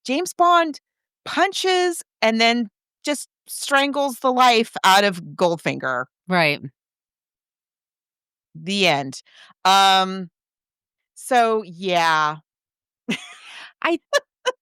James Bond punches and then just strangles the life out of Goldfinger. Right. The end. So yeah.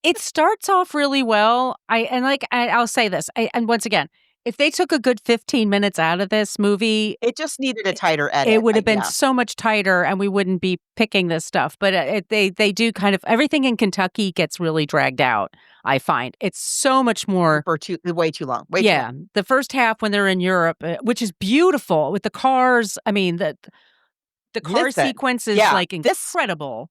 It starts off really well. I'll say this. And once again, if they took a good 15 minutes out of this movie, It just needed a tighter edit. it would have been Yeah. so much tighter and we wouldn't be picking this stuff. But they do kind of everything in Kentucky gets really dragged out, I find. It's so much more. For way too long. Way too Yeah. long. The first half when they're in Europe, which is beautiful with the cars. I mean, the car Listen, sequence is yeah, like incredible.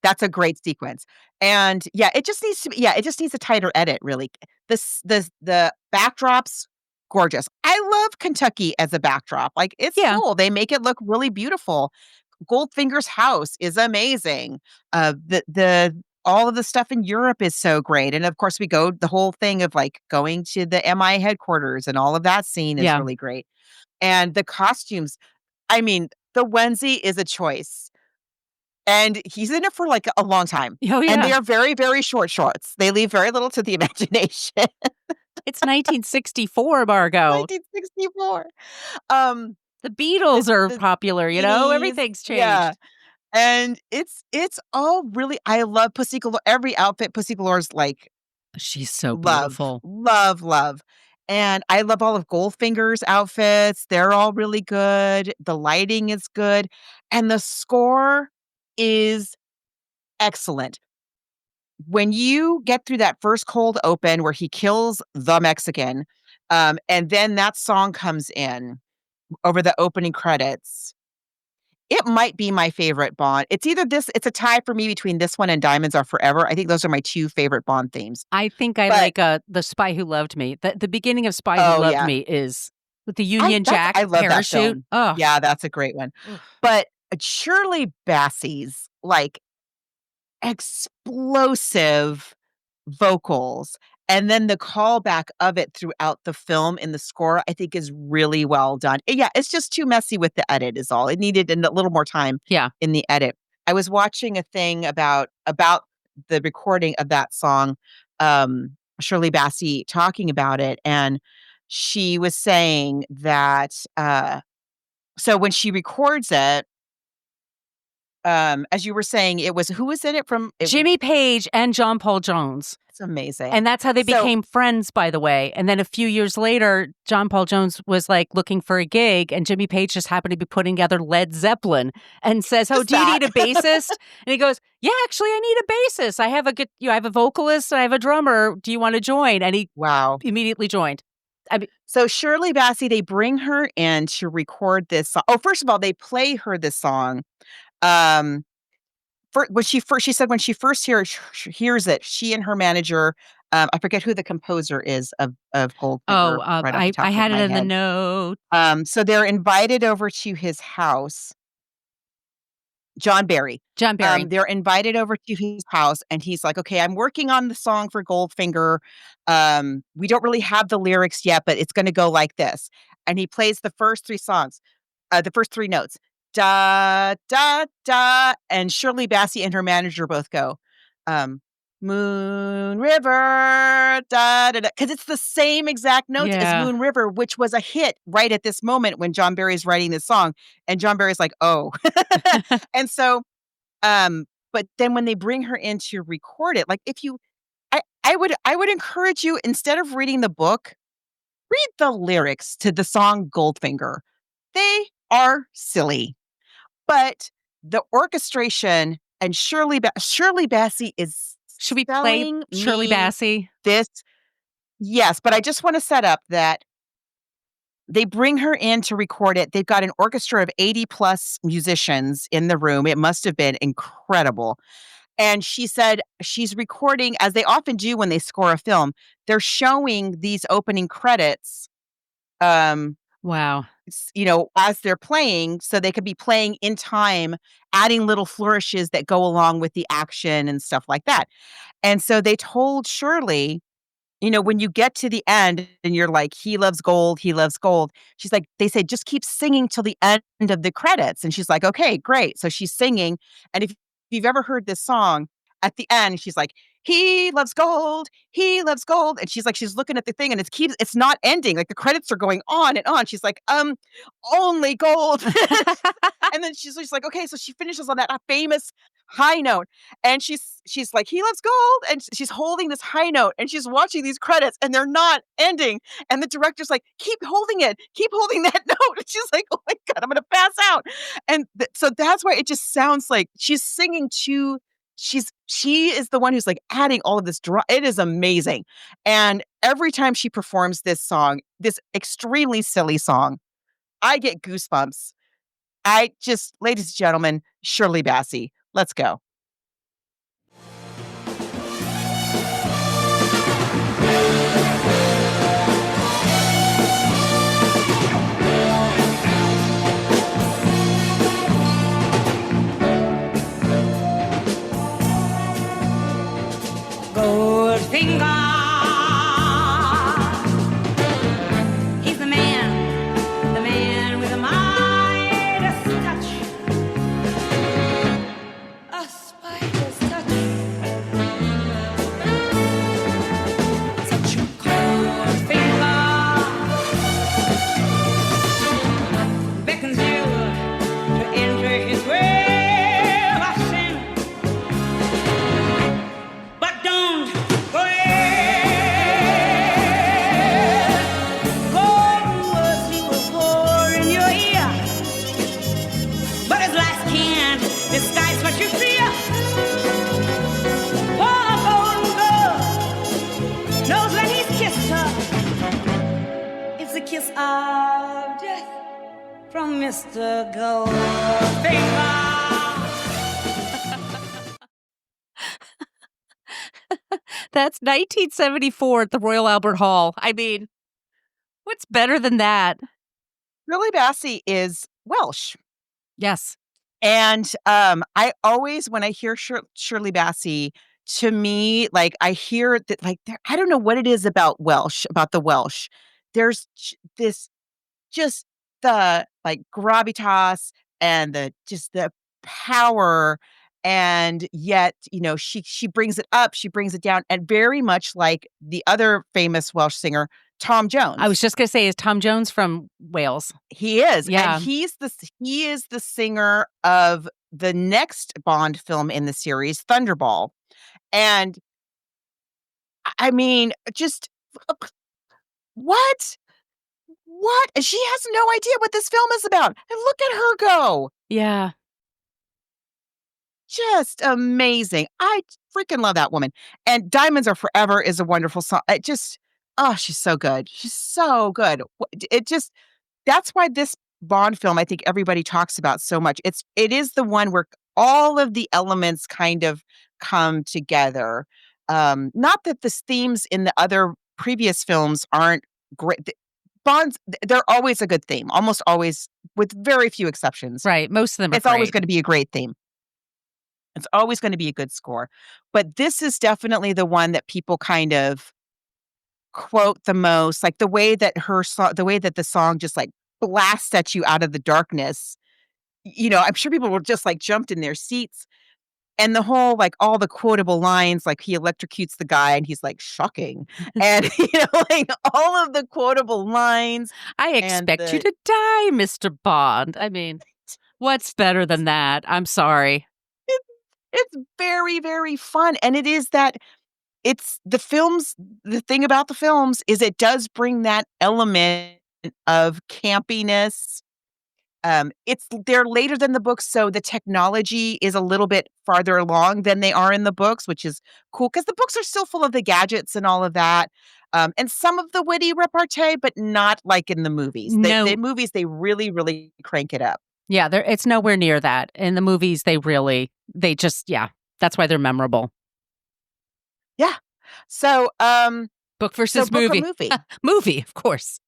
That's a great sequence. And yeah, it just needs a tighter edit, really. The backdrops, gorgeous. I love Kentucky as a backdrop. Like, it's Yeah. cool. They make it look really beautiful. Goldfinger's house is amazing. The all of the stuff in Europe is so great. And of course, the whole thing of like going to the MI headquarters and all of that scene is Yeah. really great. And the costumes, I mean, the onesie is a choice. And he's in it for, like, a long time. Oh, And they yeah. are very, very short shorts. They leave very little to the imagination. It's 1964, Margot. 1964. The Beatles are the popular, Beatties, everything's changed. yeah. And it's all really I love Pussy Galore. Every outfit Pussy Galore's, like, She's so love, beautiful. love, love. And I love all of Goldfinger's outfits. They're all really good. The lighting is good. And the score is excellent. when you get through that first cold open where he kills the Mexican, and then that song comes in over the opening credits, it might be my favorite Bond. It's a tie for me between this one and Diamonds Are Forever. I think those are my two favorite Bond themes. I think I like The Spy Who Loved Me. The beginning of Spy Who Loved Me is with the Union Jack I love parachute. That film. Oh. Yeah, that's a great one. But Shirley Bassey's explosive vocals and then the callback of it throughout the film in the score, I think is really well done. Yeah, it's just too messy with the edit is all. It needed a little more time in the edit. I was watching a thing about the recording of that song, Shirley Bassey talking about it, and she was saying that so when she records it, as you were saying, who was in it from? Jimmy Page and John Paul Jones. It's amazing. And that's how they became friends, by the way. And then a few years later, John Paul Jones was looking for a gig, and Jimmy Page just happened to be putting together Led Zeppelin and says, "Oh, do you need a bassist?" And he goes, "Yeah, actually, I need a bassist. I have I have a vocalist, I have a drummer. Do you want to join?" And he immediately joined. So Shirley Bassey, they bring her in to record this song. Oh, first of all, they play her this song. She said when she first hears it, she and her manager, I forget who the composer is of Goldfinger. I had it in the note. So they're invited over to his house. John Barry. They're invited over to his house, and he's like, "Okay, I'm working on the song for Goldfinger. We don't really have the lyrics yet, but it's going to go like this." And he plays the first three notes. Da, da, da. And Shirley Bassey and her manager both go, Moon River, da, da, da. Because it's the same exact notes as Moon River, which was a hit right at this moment when John Barry's writing this song. And John Barry's like, oh. And so, but then when they bring her in to record it, I would encourage you, instead of reading the book, read the lyrics to the song Goldfinger. They are silly. But the orchestration and Shirley Bassey is. Should we play Shirley Bassey? Yes, but I just want to set up that they bring her in to record it. They've got an orchestra of 80 plus musicians in the room. It must have been incredible. And she said she's recording, as they often do when they score a film, they're showing these opening credits. Wow. As they're playing, so they could be playing in time, adding little flourishes that go along with the action and stuff like that. And so they told Shirley, when you get to the end and you're like, he loves gold, she's like, they say, just keep singing till the end of the credits. And she's like, okay, great. So she's singing. And if you've ever heard this song, at the end, she's like, he loves gold. And she's looking at the thing and it's not ending. Like the credits are going on and on. She's like, only gold. And then she's like, okay. So she finishes on that famous high note. And she's like, he loves gold. And she's holding this high note and she's watching these credits and they're not ending. And the director's like, keep holding it. Keep holding that note. And she's like, oh my God, I'm going to pass out. And so that's why it just sounds like she's singing to she is the one who's adding all of this it is amazing. And every time she performs this song, this extremely silly song, I get goosebumps. Ladies and gentlemen, Shirley Bassey, let's go. Goldfinger, he's the man with the Midas touch. A kiss of death from Mr. Goldfinger. That's 1974 at the Royal Albert Hall. I mean, what's better than that? Shirley Bassey is Welsh. Yes. And I always, when I hear Shirley Bassey, to me, like I hear that, like I don't know what it is about the Welsh. There's this just the like gravitas and the power, and yet she brings it up, she brings it down, and very much like the other famous Welsh singer Tom Jones. I was just gonna say, is Tom Jones from Wales? He is, Yeah. and he is the singer of the next Bond film in the series, Thunderball, and I mean, just what? What? And she has no idea what this film is about. And look at her go. Yeah. Just amazing. I freaking love that woman. And Diamonds Are Forever is a wonderful song. She's so good. She's so good. That's why this Bond film, I think everybody talks about so much. It is the one where all of the elements kind of come together. Not that the themes in the other previous films aren't great. Bonds, they're always a good theme, almost always, with very few exceptions. Right. Most of them are It's always great. going to be a great theme. It's always going to be a good score. But this is definitely the one that people kind of quote the most, like the way that the song just like blasts at you out of the darkness. I'm sure people were just like jumped in their seats. And the whole, like, all the quotable lines, like he electrocutes the guy and he's like, shocking. And, like all of the quotable lines. I expect you to die, Mr. Bond. I mean, what's better than that? I'm sorry. It's very, very fun. And the thing about the films is it does bring that element of campiness. They're later than the books, so the technology is a little bit farther along than they are in the books, which is cool because the books are still full of the gadgets and all of that, and some of the witty repartee, but not like in the movies. No. The movies, they really, really crank it up. Yeah, it's nowhere near that. In the movies, that's why they're memorable. Yeah. So, book versus movie. Movie, of course.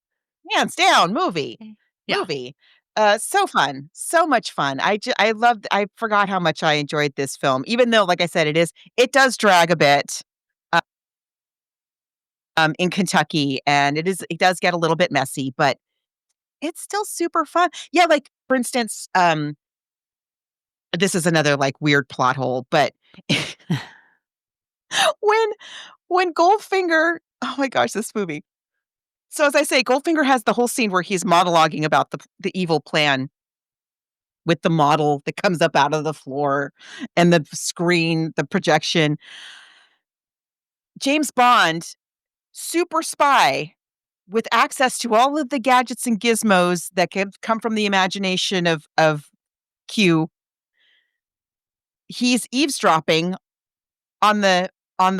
Hands down, movie. Yeah. Movie. So fun. So much fun. I forgot how much I enjoyed this film, even though, like I said, it does drag a bit in Kentucky, and it does get a little bit messy, but it's still super fun. Yeah, like for instance, this is another like weird plot hole, but when Goldfinger, oh my gosh, this movie. So as I say, Goldfinger has the whole scene where he's monologuing about the evil plan with the model that comes up out of the floor and the screen, the projection. James Bond, super spy with access to all of the gadgets and gizmos that can come from the imagination of Q. He's eavesdropping on the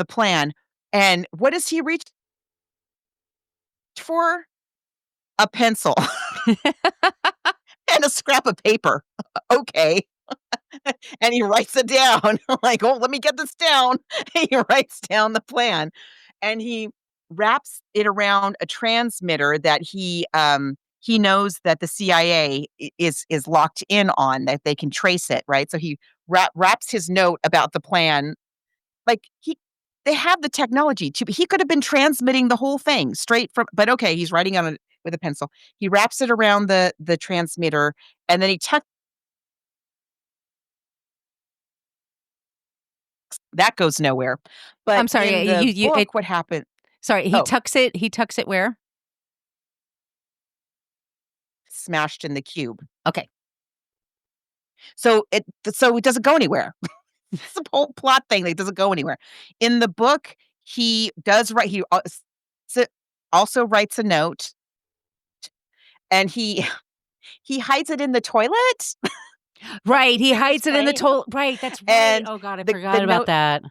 plan. And what does he reach for? A pencil and a scrap of paper. Okay. And he writes it down. Like, oh, let me get this down. He writes down the plan and he wraps it around a transmitter that he knows that the CIA is locked in on, that they can trace it, right? So he wraps his note about the plan. Like they have the technology to, he could have been transmitting the whole thing straight from, but okay, he's writing on it with a pencil. He wraps it around the transmitter and then he tucks. That goes nowhere. But I'm sorry, in the book, what happened? Sorry, he tucks it where? Smashed in the cube. Okay. So it doesn't go anywhere. It's a whole plot thing that doesn't go anywhere. In the book, he does write. He also writes a note, and he hides it in the toilet. Right, he hides it in the toilet. Right, that's right. And oh God, I forgot about that.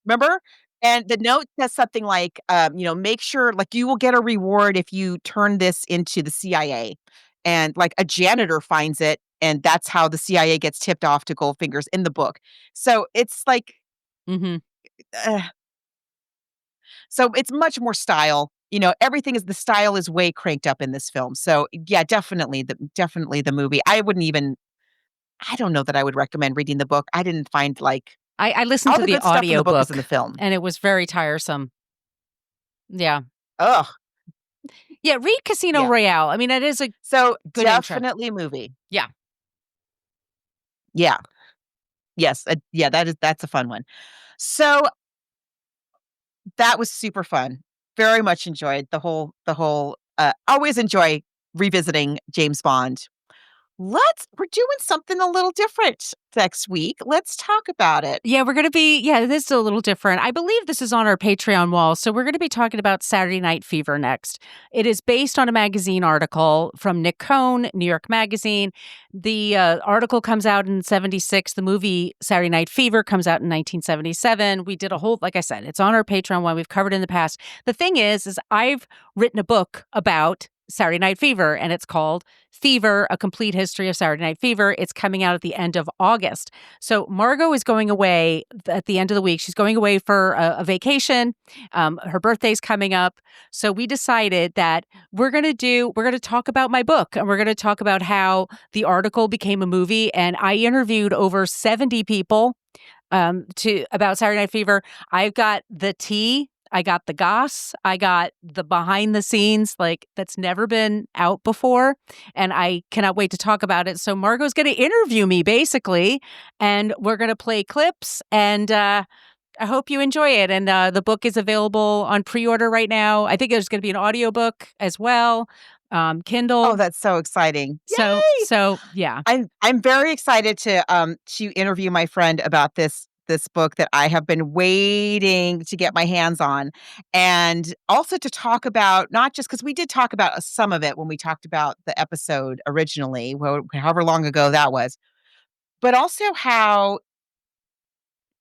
Remember? And the note says something like, make sure, like, you will get a reward if you turn this into the CIA. And like a janitor finds it, and that's how the CIA gets tipped off to Goldfinger's in the book. So it's like, Mm-hmm. uh, so it's much more style. Everything is the style is way cranked up in this film. So yeah, definitely the movie. I don't know that I would recommend reading the book. I didn't find like I listened all to the the good stuff in the book is audiobook, in the film. and it was very tiresome. Yeah. Ugh. Yeah, read Casino Yeah. Royale. I mean, it is a So good intro. definitely a movie. Yeah. Yeah. Yes. Yeah, that's a fun one. So that was super fun. Very much enjoyed the whole always enjoy revisiting James Bond. We're doing something a little different next week. Let's talk about it. Yeah, this is a little different. I believe this is on our Patreon wall. So we're going to be talking about Saturday Night Fever next. It is based on a magazine article from Nick Cohn, New York Magazine. The article comes out in 1976. The movie Saturday Night Fever comes out in 1977. We did a whole, like I said, it's on our Patreon one. We've covered in the past. The thing is I've written a book about Saturday Night Fever, and it's called Fever, A Complete History of Saturday Night Fever. It's coming out at the end of August. So Margot is going away at the end of the week. She's going away for a vacation. Her birthday's coming up. So we decided that we're going to talk about my book, and we're going to talk about how the article became a movie. And I interviewed over 70 people about Saturday Night Fever. I've got the tea. I got the goss. I got the behind the scenes, like that's never been out before. And I cannot wait to talk about it. So Margot's going to interview me basically, and we're going to play clips, and I hope you enjoy it. And the book is available on pre-order right now. I think there's going to be an audiobook as well. Kindle. Oh, that's so exciting. Yay! So yeah. I'm very excited to interview my friend about this book that I have been waiting to get my hands on, and also to talk about, not just because we did talk about some of it when we talked about the episode originally, however long ago that was, but also how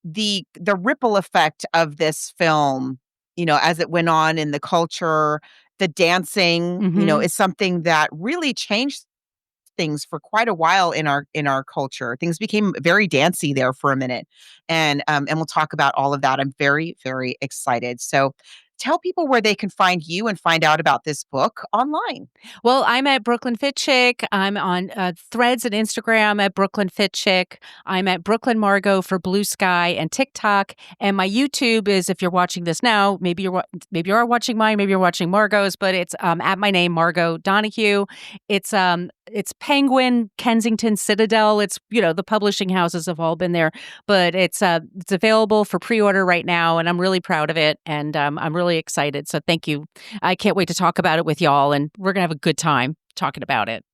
the ripple effect of this film, as it went on in the culture, the dancing, is something that really changed things for quite a while in our culture. Things became very dancey there for a minute. And we'll talk about all of that. I'm very, very excited. So tell people where they can find you and find out about this book online. Well, I'm at Brooklyn Fit Chick. I'm on Threads and Instagram at Brooklyn Fit Chick. I'm at Brooklyn Margot for Blue Sky and TikTok. And my YouTube is, if you're watching this now, maybe you are watching mine, maybe you're watching Margot's, but it's at my name, Margot Donahue. It's Penguin, Kensington, Citadel. It's, the publishing houses have all been there, but it's available for pre-order right now, and I'm really proud of it, and I'm really excited. So thank you. I can't wait to talk about it with y'all, and we're going to have a good time talking about it.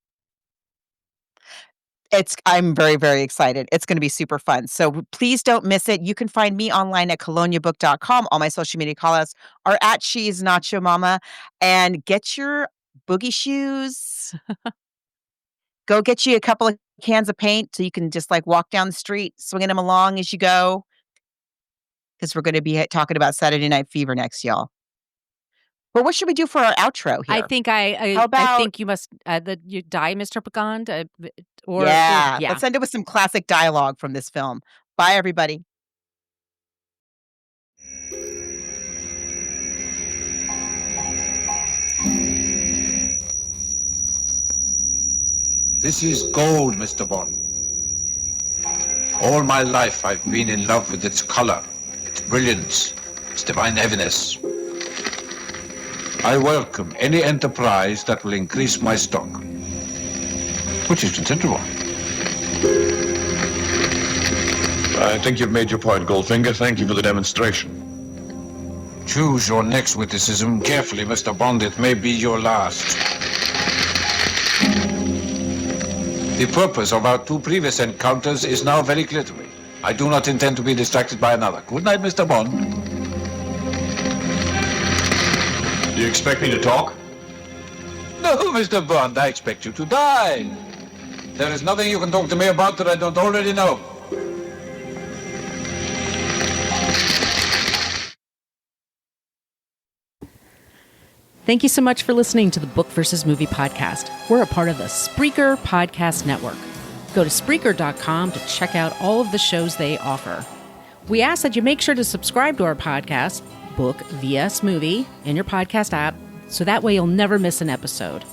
I'm very, very excited. It's going to be super fun. So please don't miss it. You can find me online at coloniabook.com. All my social media callouts are at She's Nacho Mama, and get your boogie shoes. Go get you a couple of cans of paint so you can just like walk down the street, swinging them along as you go. Because we're going to be talking about Saturday Night Fever next, y'all. Well, what should we do for our outro here? I think I think you must you die, Mr. Pagand. Let's end it with some classic dialogue from this film. Bye, everybody. This is gold, Mr. Bond. All my life I've been in love with its color, its brilliance, its divine heaviness. I welcome any enterprise that will increase my stock, which is considerable. I think you've made your point, Goldfinger. Thank you for the demonstration. Choose your next witticism carefully, Mr. Bond. It may be your last. The purpose of our two previous encounters is now very clear to me. I do not intend to be distracted by another. Good night, Mr. Bond. Do you expect me to talk? No, Mr. Bond, I expect you to die. There is nothing you can talk to me about that I don't already know. Thank you so much for listening to the Book versus Movie podcast. We're a part of the Spreaker Podcast Network. Go to Spreaker.com to check out all of the shows they offer. We ask that you make sure to subscribe to our podcast, Book vs. Movie, in your podcast app, so that way you'll never miss an episode.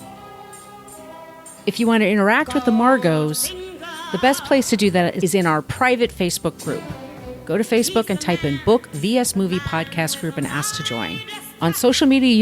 If you want to interact with the Margos, the best place to do that is in our private Facebook group. Go to Facebook and type in Book vs. Movie Podcast Group and ask to join. On social media,